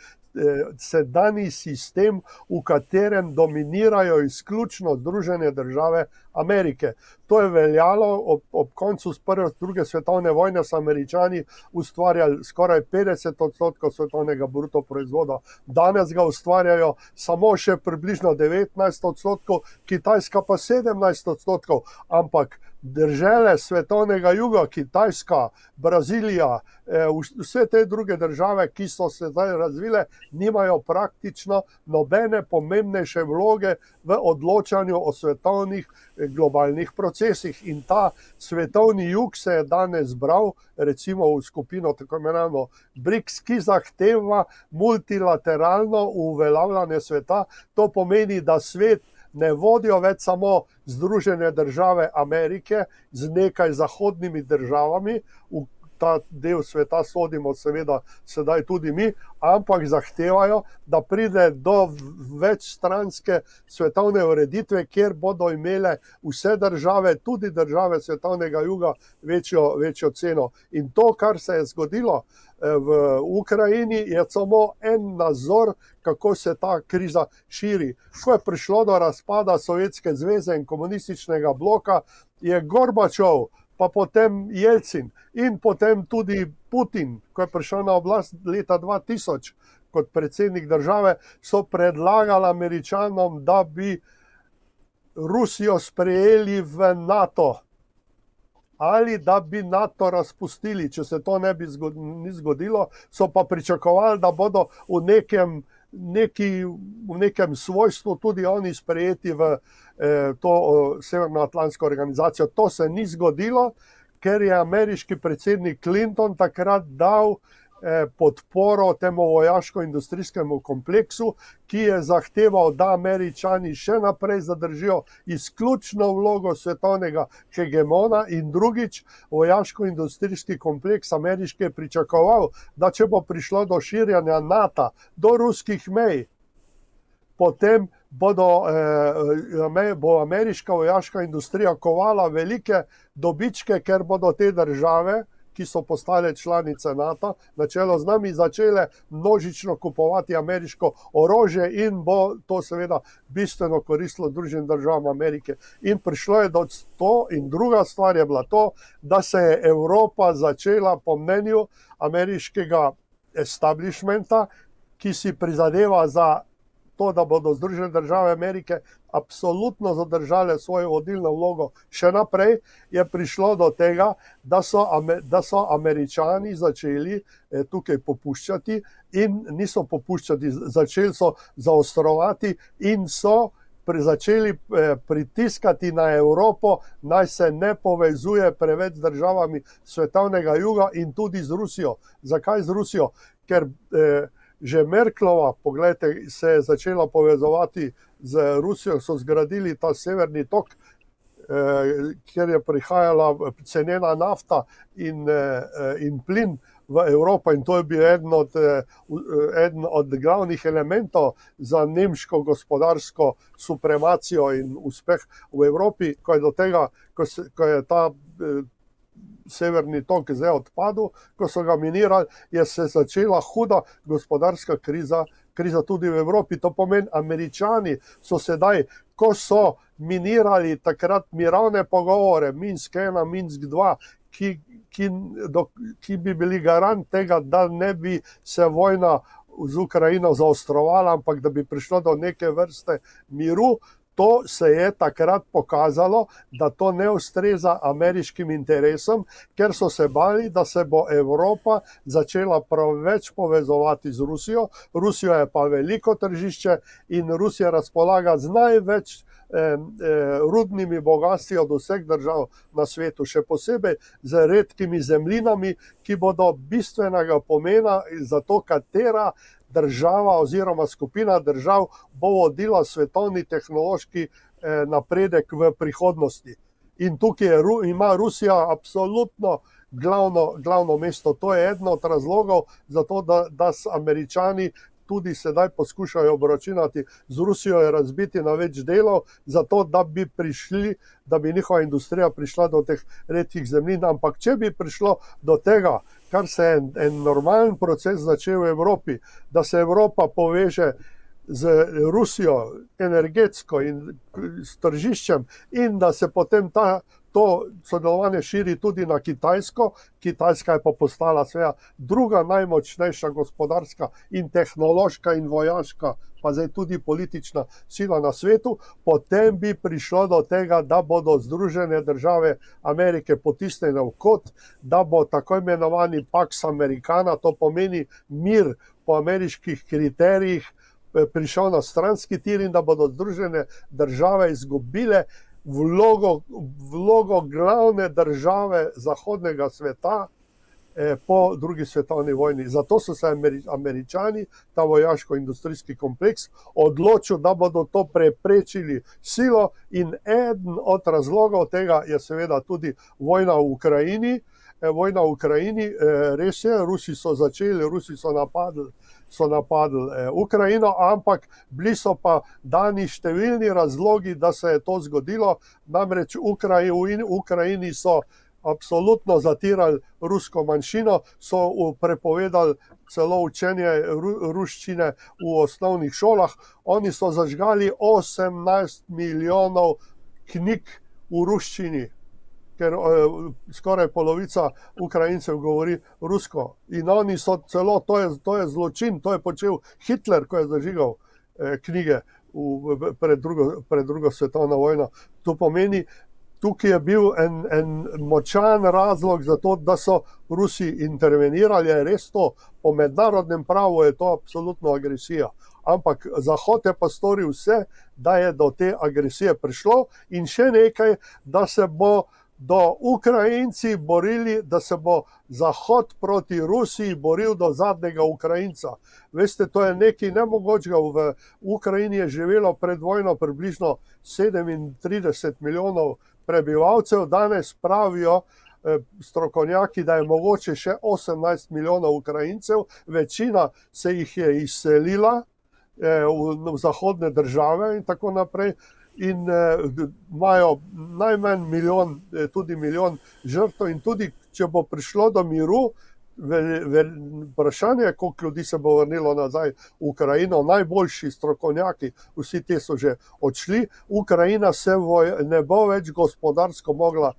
sedanji sistem, v katerem dominirajo izključno Združene države Amerike. To je veljalo ob koncu prve in druge svetovne vojne, so Američani ustvarjali skoraj 50% svetovnega bruto proizvoda. Danes ga ustvarjajo samo še približno 19%, Kitajska pa 17%, ampak države svetovnega juga, Kitajska, Brazilija, vse te druge države, ki so se zdaj razvile, nimajo praktično nobene pomembnejše vloge v odločanju o svetovnih globalnih procesih. In ta svetovni jug se je danes zbral recimo v skupino tako imenovano BRICS, ki zahteva multilateralno uveljavljanje sveta. To pomeni, da svet ne vodijo več samo Združene države Amerike z nekaj zahodnimi državami, v ta del sveta sodimo seveda sedaj tudi mi, ampak zahtevajo, da pride do večstranske svetovne ureditve, kjer bodo imele vse države, tudi države svetovnega juga, večjo ceno. In to, kar se je zgodilo v Ukrajini, je samo en nazor, kako se ta kriza širi. Ko je prišlo do razpada Sovjetske zveze in komunističnega bloka, je Gorbačov, pa potem Jelcin in potem tudi Putin, ko je prišel na oblast leta 2000 kot predsednik države, so predlagali Američanom, da bi Rusijo sprejeli v NATO ali da bi NATO razpustili. Če se to ni zgodilo, so pa pričakovali, da bodo v nekem svojstvu tudi oni sprejeti v to Severnoatlantsko organizacijo. To se ni zgodilo, ker je ameriški predsednik Clinton takrat dal podporo temu vojaško-industrijskemu kompleksu, ki je zahteval, da Američani še naprej zadržijo izključno vlogo svetovnega hegemona, in drugič, vojaško-industrijski kompleks ameriški je pričakoval, da če bo prišlo do širjenja NATO do ruskih mej, potem bo ameriška vojaška industrija kovala velike dobičke, ker bodo te države, ki so postale članice NATO, na čelo z nami začele množično kupovati ameriško orožje in bo to seveda bistveno koristilo Združenim državam Amerike. In prišlo je do to, in druga stvar je bila to, da se je Evropa začela po mnenju ameriškega establishmenta, ki si prizadeva za to, da bodo Združene države Amerike absolutno zadržale svojo vodilno vlogo še naprej, je prišlo do tega, da so Američani začeli tukaj popuščati in niso popuščati, začeli so zaostrovati in so začeli pritiskati na Evropo, naj se ne povezuje preveč z državami svetovnega juga in tudi z Rusijo. Zakaj z Rusijo? Ker že Merklova, poglejte, se je začela povezovati z Rusijo, so zgradili ta severni tok, kjer je prihajala cenena nafta in plin v Evropo, in to je bil eden od glavnih elementov za nemško gospodarsko supremacijo in uspeh v Evropi. Ko je do tega, ko je ta severni tok zdaj odpadel, ko so ga minirali, je se začela huda gospodarska kriza tudi v Evropi. To pomeni, Američani so sedaj, ko so minirali takrat mirovne pogovore, Minsk 1, Minsk 2, ki bi bili garant tega, da ne bi se vojna z Ukrajino zaostrovala, ampak da bi prišlo do neke vrste miru. To se je takrat pokazalo, da to ne ustreza ameriškim interesom, ker so se bali, da se bo Evropa začela preveč povezovati z Rusijo. Rusija je pa veliko tržišče in Rusija razpolaga z največ rudnimi bogastvi od vseh držav na svetu, še posebej z redkimi zemljinami, ki bodo bistvenega pomena za to, katera država oziroma skupina držav bo vodila svetovni tehnološki napredek v prihodnosti. In tukaj ima Rusija absolutno glavno mesto. To je eden od razlogov za to, da Američani tudi sedaj poskušajo obračunati z Rusijo, je razbiti na več delov, zato da bi njihova industrija prišla do teh redkih zemljin. Ampak če bi prišlo do tega, kar se je en normalen proces začel v Evropi, da se Evropa poveže z Rusijo energetsko in s tržiščem in da se potem to sodelovanje širi tudi na Kitajsko. Kitajska je pa postala seveda druga najmočnejša gospodarska in tehnološka in vojaška, pa zdaj tudi politična sila na svetu, potem bi prišlo do tega, da bodo Združene države Amerike potisnjene v kot, da bo tako imenovani Pax Americana, to pomeni mir po ameriških kriterijih, prišel na stranski tir in da bodo Združene države izgubile vlogo glavne države zahodnega sveta po drugi svetovni vojni. Zato so se Američani, ta vojaško-industrijski kompleks, odločil, da bodo to preprečili silo in eden od razlogov tega je seveda tudi vojna v Ukrajini. Vojna v Ukrajini, res je, Rusi so napadli Ukrajino, ampak bili so pa dani številni razlogi, da se je to zgodilo. Namreč v Ukrajini so absolutno zatirali rusko manjšino, so prepovedali celo učenje ruščine v osnovnih šolah. Oni so zažgali 18 milijonov knjig v ruščini, ker skoraj polovica Ukrajincev govori rusko. In oni so celo, to je zločin, to je počel Hitler, ko je zažigal knjige pred drugo svetovno vojno. To pomeni, tukaj je bil en močan razlog za to, da so Rusi intervenirali. Je res to, po mednarodnem pravu je to absolutno agresija. Ampak Zahod je pa storil vse, da je do te agresije prišlo in še nekaj, da se bo do Ukrajinci borili, da se bo Zahod proti Rusiji boril do zadnjega Ukrajinca. Veste, to je nekaj nemogočega. V Ukrajini je živelo pred vojno približno 37 milijonov prebivalcev. Danes pravijo strokovnjaki, da je mogoče še 18 milijonov Ukrajincev. Večina se jih je izselila v zahodne države in tako naprej. In imajo najmanj milijon žrtev in tudi, če bo prišlo do miru, vprašanje, koliko ljudi se bo vrnilo nazaj v Ukrajino, najboljši strokovnjaki, vsi te so že odšli, Ukrajina se ne bo več gospodarsko mogla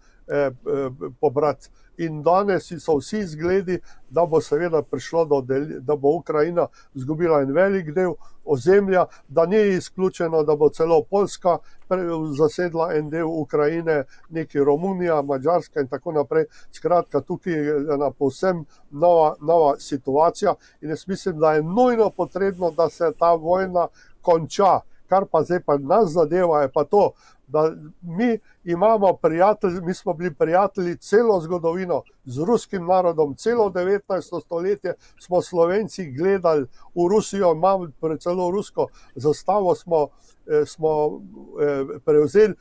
pobrati. In danes so vsi izgledi, da bo seveda prišlo da bo Ukrajina izgubila en velik del ozemlja, da ni izključeno, da bo celo Poljska zasedla en del Ukrajine, neki Romunija, Madžarska in tako naprej. Skratka, tukaj je ena povsem nova situacija in jaz mislim, da je nujno potrebno, da se ta vojna konča. Kar pa zdaj pa nas zadeva, je pa to, da mi smo bili prijatelji celo zgodovino z ruskim narodom, celo 19. stoletje smo Slovenci gledali v Rusijo, imamo celo rusko zastavo smo prevzeli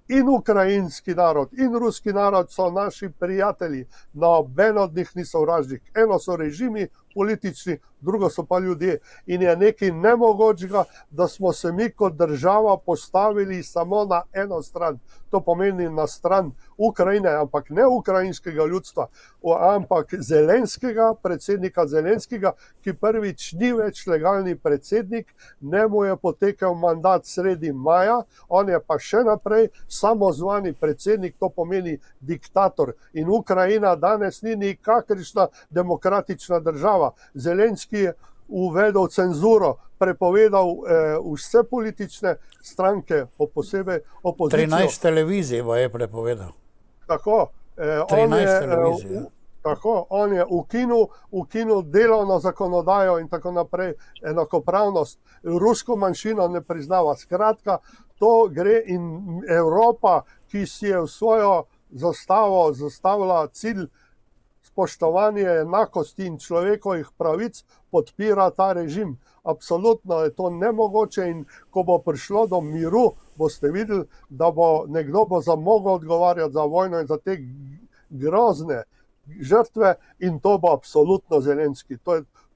in ukrajinski narod in ruski narod so naši prijatelji, noben od njih ni sovražnik. Eno so režimi politični, drugo so pa ljudje. In je nekaj nemogočega, da smo se mi kot država postavili samo na eno stran. To pomeni na stran Ukrajine, ampak ne ukrajinskega ljudstva, ampak predsednika Zelenskega, ki prvič ni več legalni predsednik, njemu je potekel mandat sredi maja, on je pa še naprej samozvani predsednik, to pomeni diktator. In Ukrajina danes ni nikakršna demokratična država. Zelenski je uvedel cenzuro, prepovedal vse politične stranke, posebej opozicijo. 13 televizij je prepovedal. Tako. 13 televizij. Tako, on je ukinil delovno zakonodajo in tako naprej, enakopravnost. Rusko manjšino ne priznava. Skratka, to gre in Evropa, ki si je v svojo zastavo zastavila cilj spoštovanje enakosti in človekovih pravic, podpira ta režim. Absolutno je to nemogoče in ko bo prišlo do miru, boste videli, da bo nekdo mogel odgovarjati za vojno in za te grozne žrtve in to bo absolutno Zelenski.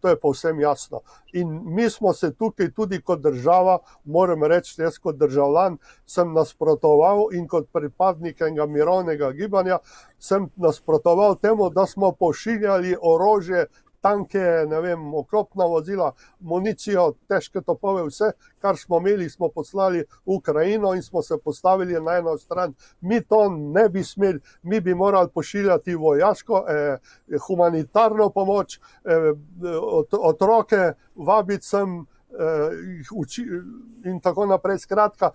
to je povsem jasno. In mi smo se tukaj tudi kot država, moram reči, jaz kot državljan sem nasprotoval in kot pripadnik enega mirovnega gibanja sem nasprotoval temu, da smo pošiljali orožje, tanke, ne vem, oklopna vozila, municijo, težke topove, vse, kar smo imeli, smo poslali v Ukrajino in smo se postavili na eno stran. Mi to ne bi smeli, mi bi morali pošiljati vojaško, humanitarno pomoč, otroke vabiti sem, in tako naprej. Skratka,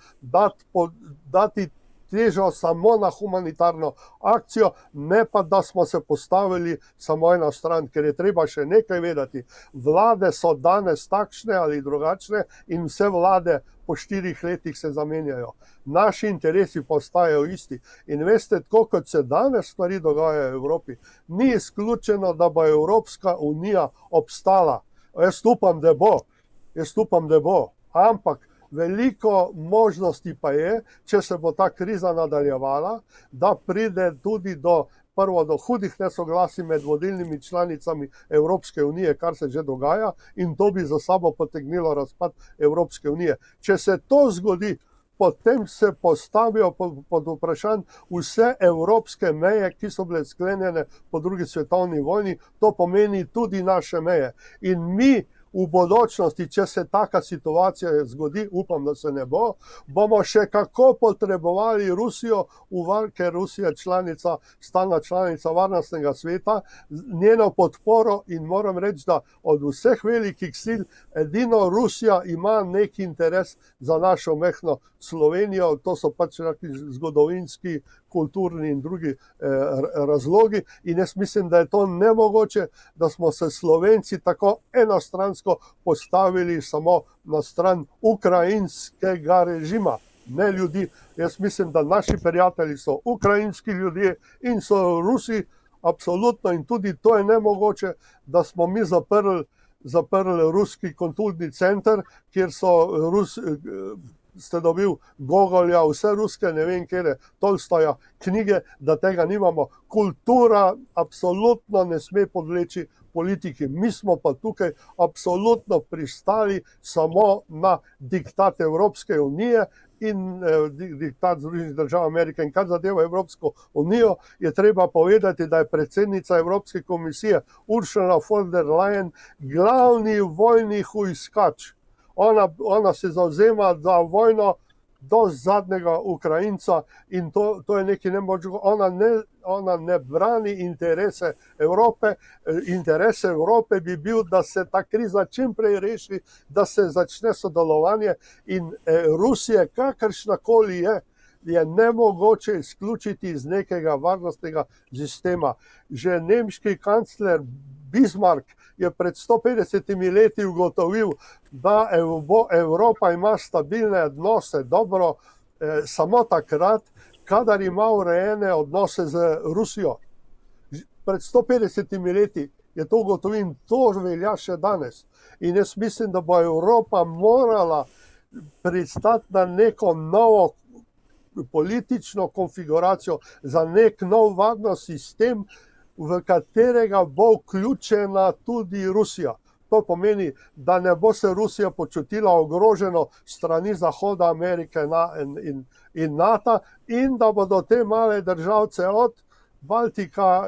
dati težo samo na humanitarno akcijo, ne pa da smo se postavili samo eno stran, ker je treba še nekaj vedeti. Vlade so danes takšne ali drugačne in vse vlade po 4 letih se zamenjajo. Naši interesi pa ostajajo isti. In veste, tako kot se danes stvari dogajajo v Evropi, ni izključeno, da bo Evropska unija obstala. Jaz upam, da bo, ampak veliko možnosti pa je, če se bo ta kriza nadaljevala, da pride tudi do hudih nesoglasij med vodilnimi članicami Evropske unije, kar se že dogaja, in to bi za sabo potegnilo razpad Evropske unije. Če se to zgodi, potem se postavijo pod vprašanje vse evropske meje, ki so bile sklenjene po drugi svetovni vojni, to pomeni tudi naše meje. In mi v bodočnosti, če se taka situacija zgodi, upam, da se ne bo, bomo še kako potrebovali Rusijo, ker Rusija je stalna članica Varnostnega sveta, njeno podporo, in moram reči, da od vseh velikih sil edino Rusija ima nek interes za našo mehno Slovenijo. To so pač zgodovinski, kulturni in drugi razlogi, in jaz mislim, da je to nemogoče, da smo se Slovenci tako enostransko postavili samo na stran ukrajinskega režima, ne ljudi. Jaz mislim, da naši prijatelji so ukrajinski ljudje in so Rusi, absolutno, in tudi to je nemogoče, da smo mi zaprli ruski kulturni center, kjer so ste dobil Gogolja, vse ruske, ne vem kjere, Tolstoja, knjige, da tega nimamo. Kultura absolutno ne sme podleči politiki. Mi smo pa tukaj absolutno pristali samo na diktat Evropske unije in diktat Združenih držav Amerike. In kar zadeva Evropsko unijo, je treba povedati, da je predsednica Evropske komisije Ursula von der Leyen glavni vojni hujskač. Ona se zavzema za vojno do zadnjega Ukrajinca in to je nekaj nemogočega. Ona ne brani interese Evrope. Interes Evrope bi bil, da se ta kriza čim prej reši, da se začne sodelovanje, in Rusije, kakršnakoli je nemogoče izključiti iz nekega varnostnega sistema. Že nemški kancler Bismarck je pred 150 leti ugotovil, da Evropa ima stabilne odnose dobro samo takrat, kadar ima urejene odnose z Rusijo. Pred 150 leti je to ugotovil in to velja še danes. In jaz mislim, da bo Evropa morala pristati na neko novo politično konfiguracijo, za nek nov varnostni sistem, v katerega bo vključena tudi Rusija. To pomeni, da ne bo se Rusija počutila ogroženo strani Zahoda, Amerike in NATO, in da bodo te male državce od Baltika,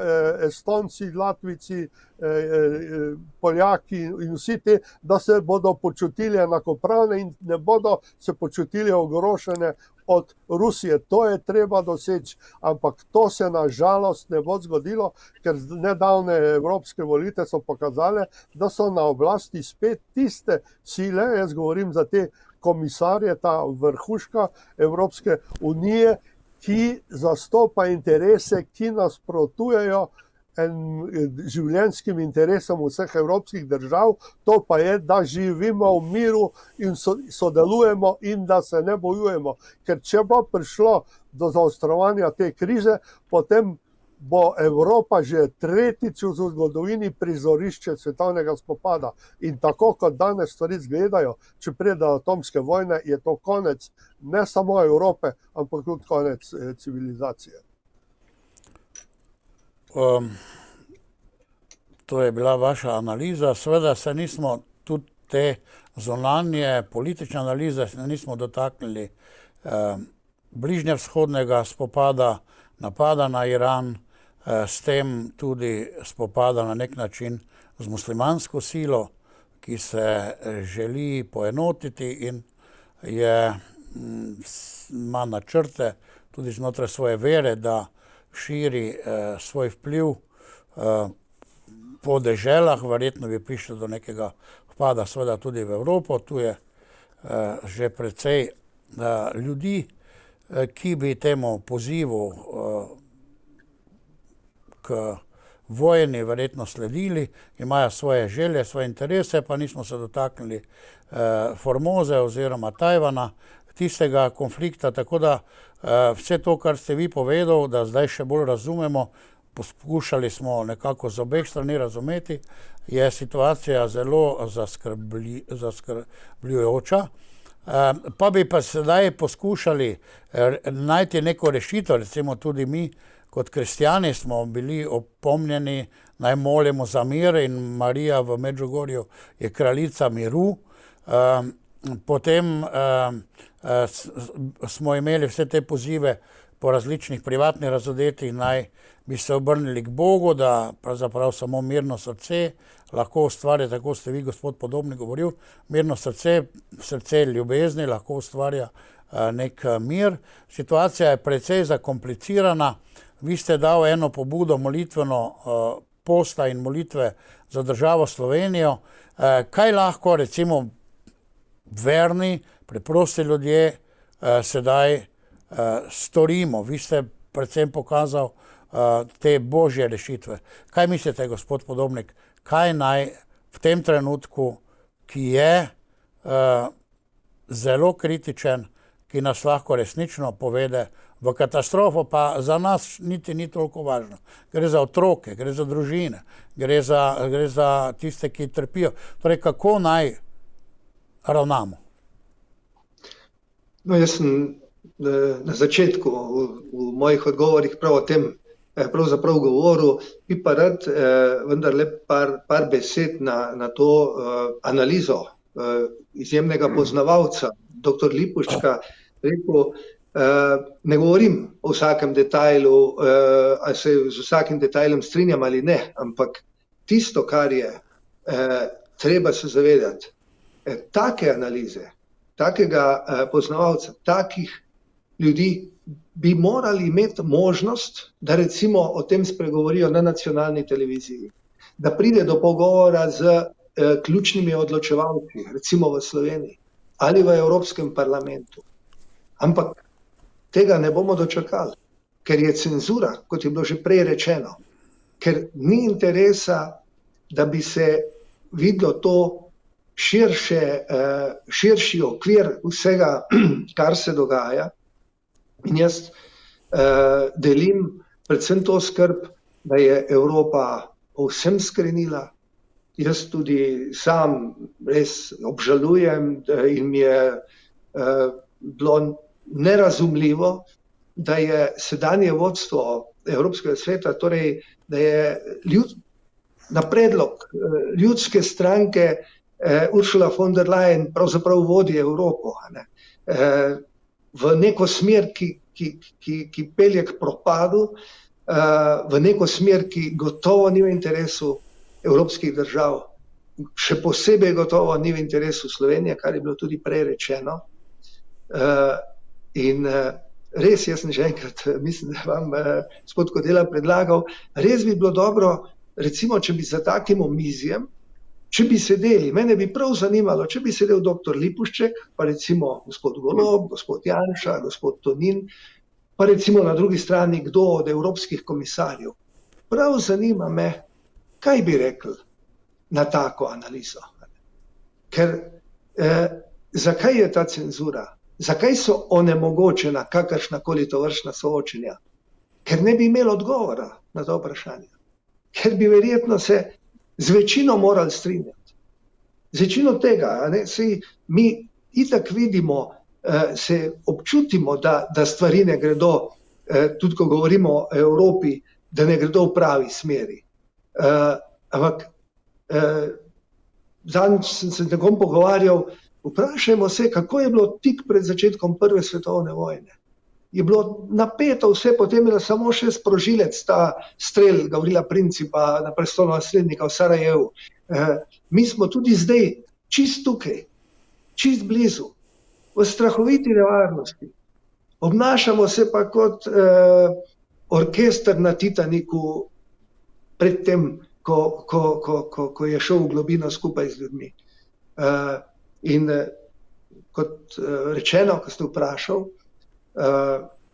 Estonci, Latvijci, Poljaki in vsi te, da se bodo počutili enakopravne in ne bodo se počutili ogrožene od Rusije. To je treba doseči, ampak to se na žalost ne bo zgodilo, ker nedavne evropske volitve so pokazale, da so na oblasti spet tiste sile, jaz govorim za te komisarje, ta vrhuška Evropske unije, ki zastopa interese, ki nasprotujejo življenjskim interesom vseh evropskih držav, to pa je, da živimo v miru in sodelujemo in da se ne bojujemo. Ker če bo prišlo do zaostrovanja te krize, potem bo Evropa že tretjič v zgodovini prizorišče svetovnega spopada. In tako kot danes stvari izgledajo, če pride do atomske vojne, je to konec ne samo Evrope, ampak tudi konec civilizacije. To je bila vaša analiza. Seveda se nismo tudi te zunanje politične analize nismo dotaknili bližnjevzhodnega spopada, napada na Iran, s tem tudi spopada na nek način z muslimansko silo, ki se želi poenotiti in ima načrte tudi znotraj svoje vere, da širi svoj vpliv po deželah, verjetno bi prišlo do nekega vpada seveda tudi v Evropo. Tu je že precej ljudi, ki bi temu pozivu k vojni verjetno sledili, imajo svoje želje, svoje interese, pa nismo se dotaknili Formoze oziroma Tajvana, tistega konflikta, tako da vse to, kar ste vi povedal, da zdaj še bolj razumemo, poskušali smo nekako z obeh strani razumeti, je situacija zelo zaskrbljujoča. Pa bi pa sedaj poskušali najti neko rešitev, recimo tudi mi kot kristjani smo bili opomnjeni, naj molimo za mir in Marija v Medžugorju je kraljica miru. Potem smo imeli vse te pozive po različnih privatnih razodetih, naj bi se obrnili k Bogu, da pravzaprav samo mirno srce lahko ustvarja, tako ste vi, gospod Podobnik, govoril, mirno srce, srce ljubezni lahko ustvarja nek mir. Situacija je precej zakomplicirana. Vi ste dal eno pobudo molitveno posta in molitve za državo Slovenijo. Kaj lahko recimo verni, preprosti ljudje sedaj storimo? Vi ste predvsem pokazal te božje rešitve. Kaj mislite, gospod Podobnik, kaj naj v tem trenutku, ki je zelo kritičen, ki nas lahko resnično povede v katastrofo, pa za nas niti ni toliko važno. Gre za otroke, gre za družine, gre za tiste, ki trpijo. Torej, kako naj ravnamo? No, jaz sem na začetku v mojih odgovorih prav o tem pravzaprav govoril, bi pa rad vendarle par besed na to analizo izjemnega poznavalca, dr. Lipuščka, rekel, ne govorim o vsakem detajlu, ali se z vsakim detajlom strinjam ali ne, ampak tisto, kar je treba se zavedati, take analize, takega poznavalca, takih ljudi bi morali imeti možnost, da recimo o tem spregovorijo na nacionalni televiziji, da pride do pogovora z ključnimi odločevalci, recimo v Sloveniji ali v Evropskem parlamentu. Ampak tega ne bomo dočakali, ker je cenzura, kot je bilo že prej rečeno, ker ni interesa, da bi se videlo to širši okvir vsega, kar se dogaja. In jaz delim predvsem to skrb, da je Evropa povsem skrenila. Jaz tudi sam res obžalujem in mi je bilo nerazumljivo, da je sedanje vodstvo Evropskega sveta, torej da je na predlog ljudske stranke Ursula von der Leyen pravzaprav vodi Evropo, v neko smer, ki pelje k propadu, v neko smer, ki gotovo ni v interesu evropskih držav, še posebej gotovo ni v interesu Slovenije, kar je bilo tudi prej rečeno. In res, jaz sem že enkrat, mislim, da vam gospod Kodela predlagal, res bi bilo dobro, recimo, če bi za takim omizjem, če bi sedeli, mene bi prav zanimalo, če bi sedel dr. Lipušček, pa recimo gospod Golob, gospod Janša, gospod Tonin, pa recimo na drugi strani kdo od evropskih komisarjev. Prav zanima me, kaj bi rekli na tako analizo. Ker zakaj je ta cenzura? Zakaj so onemogočena kakršnakoli tovrstna soočenja? Ker ne bi imeli odgovora na to vprašanje. Ker bi verjetno se z večino morali strinjati. Z večino tega, saj mi itak vidimo, se občutimo, da stvari ne gredo, tudi ko govorimo o Evropi, da ne gredo v pravi smeri. Ampak zadnjič sem se z nekom pogovarjal, vprašajmo se, kako je bilo tik pred začetkom Prve svetovne vojne. Je bilo napeto vse, potem je samo še sprožilec, ta strel Gavrila Principa na prestolonaslednika v Sarajevu. Mi smo tudi zdaj čist tukaj, čist blizu, v strahoviti nevarnosti. Obnašamo se pa kot orkester na Titaniku predtem, ko je šel v globino skupaj z ljudmi. In kot rečeno, ko ste vprašal,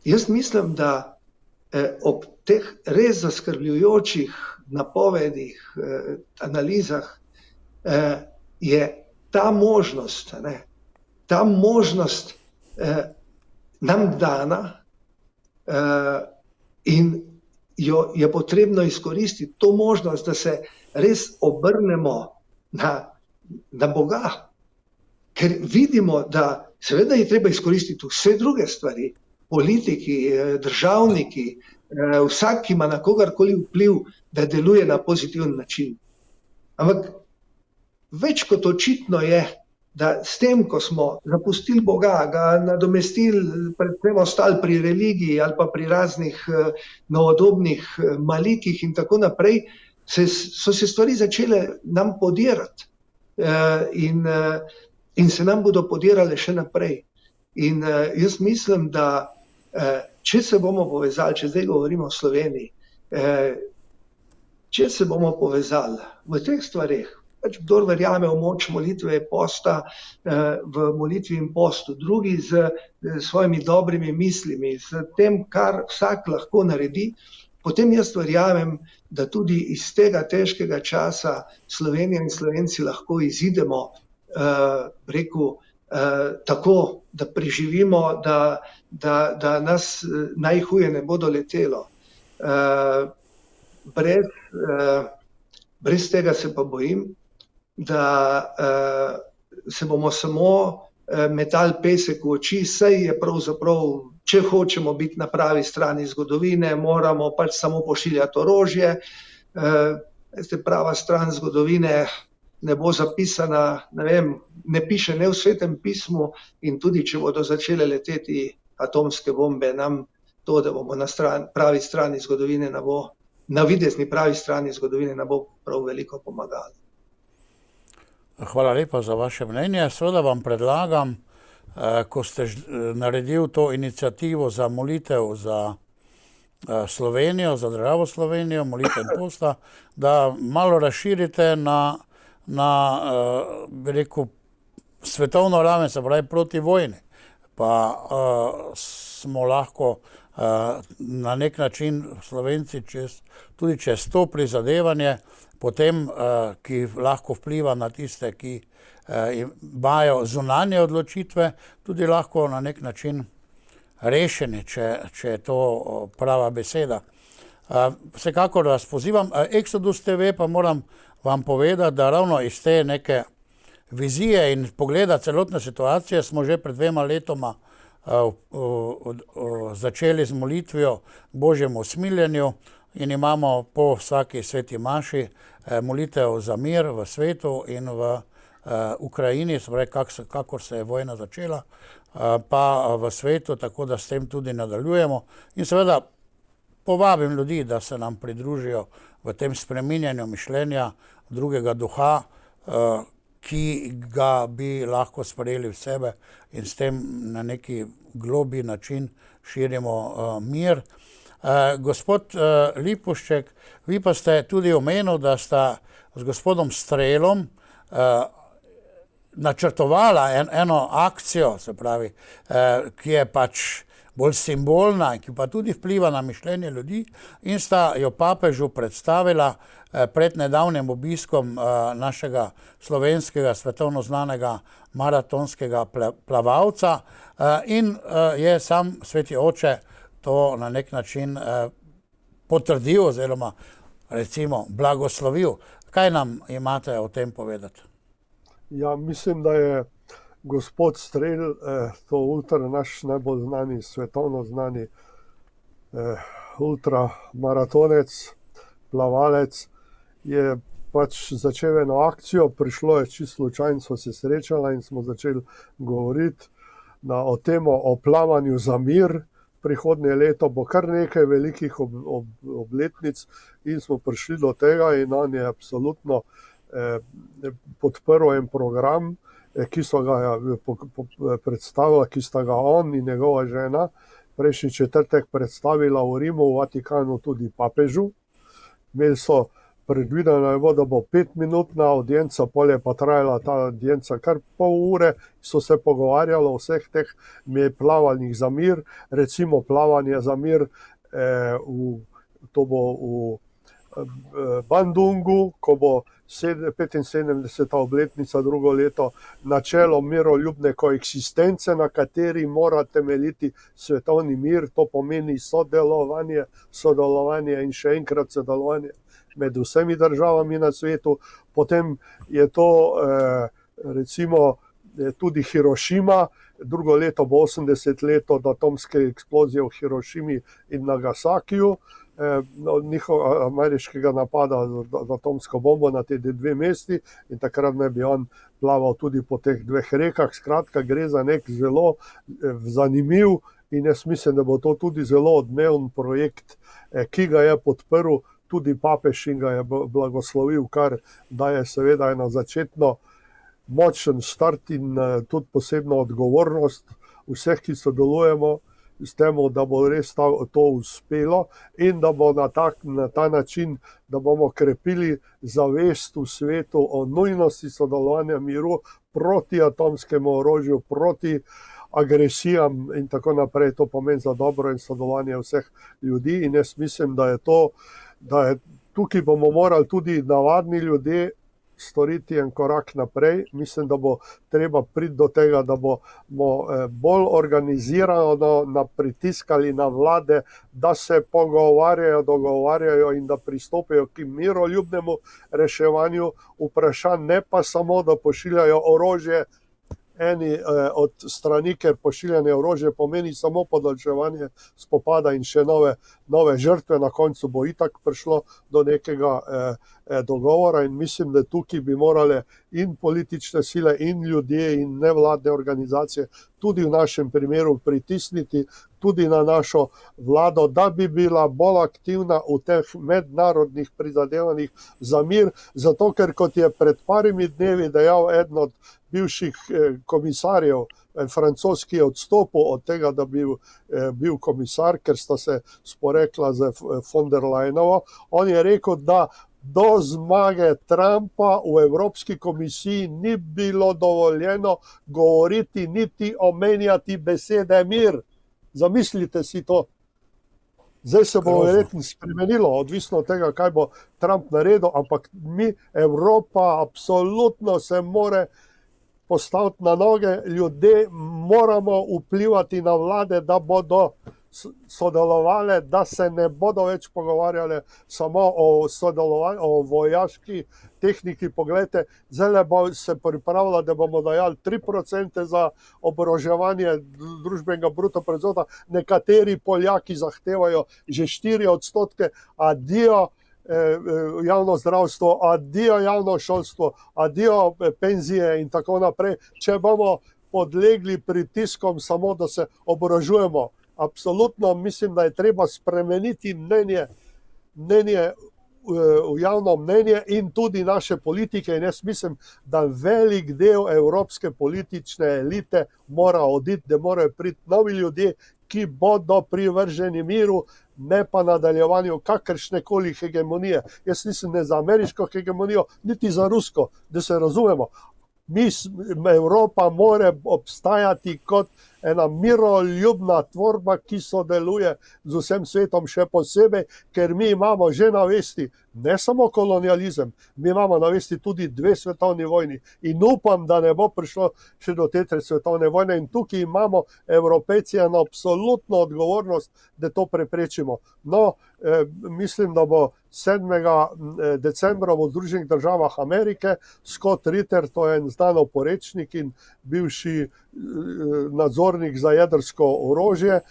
jaz mislim, da ob teh res zaskrbljujočih napovedih, analizah, je ta možnost, nam dana in jo je potrebno izkoristiti, to možnost, da se res obrnemo na Boga. Ker vidimo, da seveda je treba izkoristiti vse druge stvari, politiki, državniki, vsak, ki ima na kogarkoli vpliv, da deluje na pozitiven način. Ampak več kot očitno je, da s tem, ko smo zapustili Boga, ga nadomestili, predvsem ostali pri religiji ali pa pri raznih novodobnih malikih in tako naprej, so se stvari začele nam podirati. In se nam bodo podirale še naprej. In jaz mislim, da če se bomo povezali, če zdaj govorimo o Sloveniji, če se bomo povezali v teh stvareh, pač kdor verjame v moč molitve, posta, v molitvi in postu, drugi z svojimi dobrimi mislimi, s tem, kar vsak lahko naredi, potem jaz verjamem, da tudi iz tega težkega časa Slovenija in Slovenci lahko izidemo, tako, da preživimo, da nas najhuje ne bo doletelo. Brez tega se pa bojim, da se bomo samo metali pesek v oči, saj je pravzaprav, če hočemo biti na pravi strani zgodovine, moramo pač samo pošiljati orožje. Prava stran zgodovine ne bo zapisana, ne piše ne v Svetem pismu in tudi, če bodo začele leteti atomske bombe, nam to, da bomo na pravi strani zgodovine, na videzni pravi strani zgodovine ne bo prav veliko pomagalo. Hvala lepa za vaše mnenje. Seveda vam predlagam, ko ste naredili to iniciativo za molitev za Slovenijo, za državo Slovenijo, molitev in posta, da malo razširite na bi rekel, svetovno raven, se pravi proti vojni. Pa smo lahko na nek način Slovenci tudi čez to prizadevanje, potem, ki lahko vpliva na tiste, ki imajo zunanje odločitve, tudi lahko na nek način rešeni, če je to prava beseda. Vsekakor vas pozivam. Exodus TV pa moram vam povedati, da ravno iz te neke vizije in pogleda celotne situacije smo že pred 2 letoma začeli z molitvijo Božjemu usmiljenju in imamo po vsaki sveti maši molitev za mir v svetu in v Ukrajini, se pravi, kakor se je vojna začela, pa v svetu, tako da s tem tudi nadaljujemo. In seveda povabim ljudi, da se nam pridružijo v tem spreminjanju mišljenja drugega duha, ki ga bi lahko sprejeli v sebe in s tem na neki globlji način širimo mir. Gospod Lipušček, vi pa ste tudi omenili, da sta z gospodom Strelom načrtovala eno akcijo, se pravi, ki je pač bolj simbolna, ki pa tudi vpliva na mišljenje ljudi, in sta jo papežu predstavila pred nedavnim obiskom našega slovenskega svetovno znanega maratonskega plavalca in je sam sveti oče to na nek način potrdil oziroma recimo blagoslovil. Kaj nam imate o tem povedati? Ja, mislim, da je gospod Strel, to naš najbolj znani, svetovno znani ultramaratonec, plavalec, je pač začel eno akcijo, prišlo je čisto slučajno, smo se srečali in smo začeli govoriti o temo o plavanju za mir. Prihodnje leto bo kar nekaj velikih obletnic in smo prišli do tega in on je absolutno podprl en program, ki so ga predstavila, ki sta ga on in njegova žena prejšnji četrtek predstavila v Rimu, v Vatikanu tudi papežu. Imeli so predvideno, da bo 5-minutna avdienca, pol je pa trajala ta avdienca kar pol ure, so se pogovarjali o vseh teh plavanjih za mir, recimo plavanje za mir, to bo v Bandungu, ko bo 75. obletnica drugo leto, načelo miroljubne koeksistence, na kateri mora temeljiti svetovni mir, to pomeni sodelovanje in še enkrat sodelovanje med vsemi državami na svetu. Potem je to recimo tudi Hirošima, drugo leto bo 80 let od atomske eksplozije v Hirošimi in Nagasakiju, njihovega ameriškega napada z atomsko bombo na te dve mesti in takrat ne bi on plaval tudi po teh dveh rekah. Skratka, gre za nek zelo zanimiv in jaz mislim, da bo to tudi zelo odmeven projekt, ki ga je podprl tudi papež in ga je blagoslovil, kar daje seveda eno začetno močen start in tudi posebno odgovornost vseh, ki sodelujemo s tem, da bo res to uspelo in da bo na ta način, da bomo krepili zavest v svetu o nujnosti sodelovanja miru proti atomskemu orožju, proti agresijam in tako naprej. To pomeni za dobro in sodelovanje vseh ljudi in jaz mislim, da je tukaj bomo morali tudi navadni ljudje storiti en korak naprej. Mislim, da bo treba priti do tega, da bomo bolj organizirano pritiskali na vlade, da se pogovarjajo, dogovarjajo in da pristopijo k miroljubnemu reševanju vprašanj, ne pa samo, da pošiljajo orožje eni od strani, ker pošiljanje orožja pomeni samo podaljševanje spopada in še nove žrtve. Na koncu bo itak prišlo do nekega dogovora in mislim, da tukaj bi morale in politične sile in ljudje in nevladne organizacije tudi v našem primeru pritisniti tudi na našo vlado, da bi bila bolj aktivna v teh mednarodnih prizadevanjih za mir, zato ker, kot je pred parimi dnevi dejal eden od bivših komisarjev, francoski je odstopil od tega, da bi bil komisar, ker sta se sporekla z von der Leyenovo. On je rekel, da do zmage Trumpa v Evropski komisiji ni bilo dovoljeno govoriti niti omenjati besede mir. Zamislite si to. Zdaj se bo verjetno spremenilo, odvisno od tega, kaj bo Trump naredil, ampak mi, Evropa, absolutno se more postaviti na noge, ljudje moramo vplivati na vlade, da bodo sodelovali, da se ne bodo več pogovarjali samo o sodelovanju, o vojaški tehniki. Poglejte, zdaj se pripravlja, da bomo dajali 3% za oboroževanje družbenega bruto proizvoda, nekateri Poljaki zahtevajo že 4%, adijo javno zdravstvo, adijo javno šolstvo, adijo penzije in tako naprej. Če bomo podlegli pritiskom samo, da se oborožujemo, absolutno mislim, da je treba spremeniti javno mnenje in tudi naše politike in jaz mislim, da velik del evropske politične elite mora oditi, da morajo priti novi ljudje, ki bodo privrženi miru, ne pa nadaljevanju kakršnekoli hegemonije. Jaz nisem ne za ameriško hegemonijo, niti za rusko, da se razumemo. Evropa mora obstajati kot ena miroljubna tvorba, ki sodeluje z vsem svetom, še posebej, ker mi imamo že na vesti ne samo kolonializem, mi imamo na vesti tudi 2 svetovni vojni in upam, da ne bo prišlo še do te 3. svetovne vojne in tukaj imamo Evropejci eno absolutno odgovornost, da to preprečimo. No, mislim, da bo 7. decembra v Združenih državah Amerike Scott Ritter, to je en znan oporečnik in bivši nadzornik za jedrsko orožje,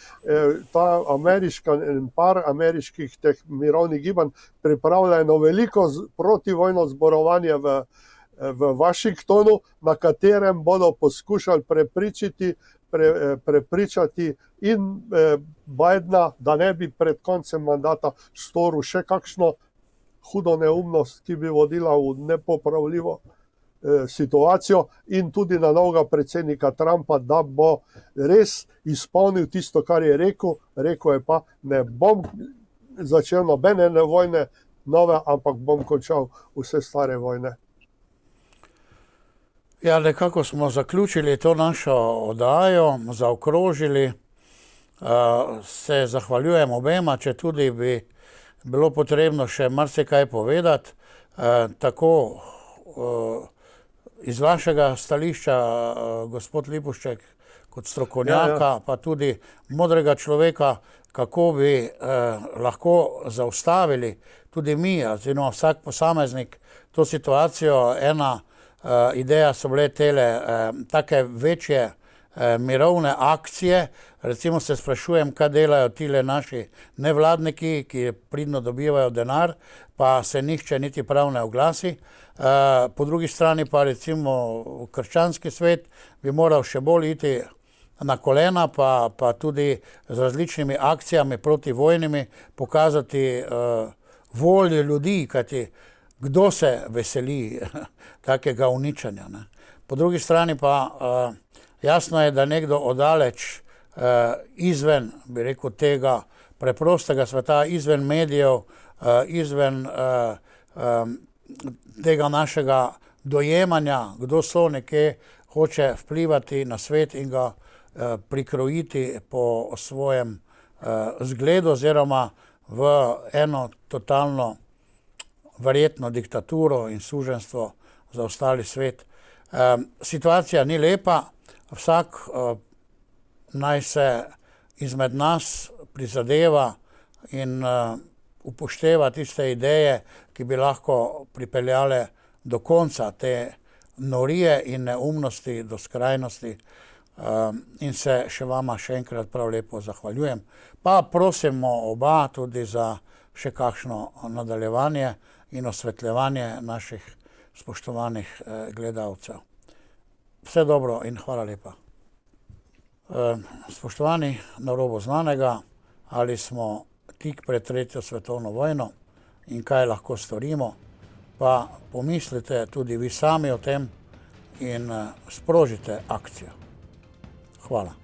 ta ameriška, par ameriških teh mirovnih gibanj pripravlja eno veliko protivojno zborovanje v Washingtonu, na katerem bodo poskušali prepričati in Bidena, da ne bi pred koncem mandata storil še kakšno hudo neumnost, ki bi vodila v nepopravljivo situacijo, in tudi na novega predsednika Trumpa, da bo res izpolnil tisto, kar je rekel. Rekel je pa, ne bom začel nobene vojne nove, ampak bom končal vse stare vojne. Ja, nekako smo zaključili to našo oddajo, zaokrožili. Se zahvaljujem obema, če tudi bi bilo potrebno še marsikaj povedati. Tako iz vašega stališča, gospod Lipušček, kot strokovnjaka, pa tudi modrega človeka, kako bi lahko zaustavili tudi mi, oziroma vsak posameznik, to situacijo. Ena ideja so bile tele take večje mirovne akcije. Recimo se sprašujem, kaj delajo tile naši nevladniki, ki pridno dobivajo denar, pa se nihče niti prav ne oglasi. Po drugi strani pa recimo krščanski svet bi moral še bolj iti na kolena, pa tudi z različnimi akcijami protivojnimi pokazati voljo ljudi, kajti kdo se veseli takega uničenja, ne? Po drugi strani pa jasno je, da nekdo oddaleč izven, bi rekel, tega preprostega sveta, izven medijev, izven tega našega dojemanja, kdo so, nekje hoče vplivati na svet in ga prikrojiti po svojem zgledu oziroma v eno totalno verjetno diktaturo in suženjstvo za ostali svet. Situacija ni lepa, vsak naj se izmed nas prizadeva in upošteva tiste ideje, ki bi lahko pripeljale do konca te norije in neumnosti, do skrajnosti. In se še vama še enkrat prav lepo zahvaljujem. Pa prosimo oba tudi za še kakšno nadaljevanje in osvetljevanje naših spoštovanih gledalcev. Vse dobro in hvala lepa. Spoštovani, na robu znanega, ali smo tik pred 3. svetovno vojno in kaj lahko storimo, pa pomislite tudi vi sami o tem in sprožite akcijo. Hvala.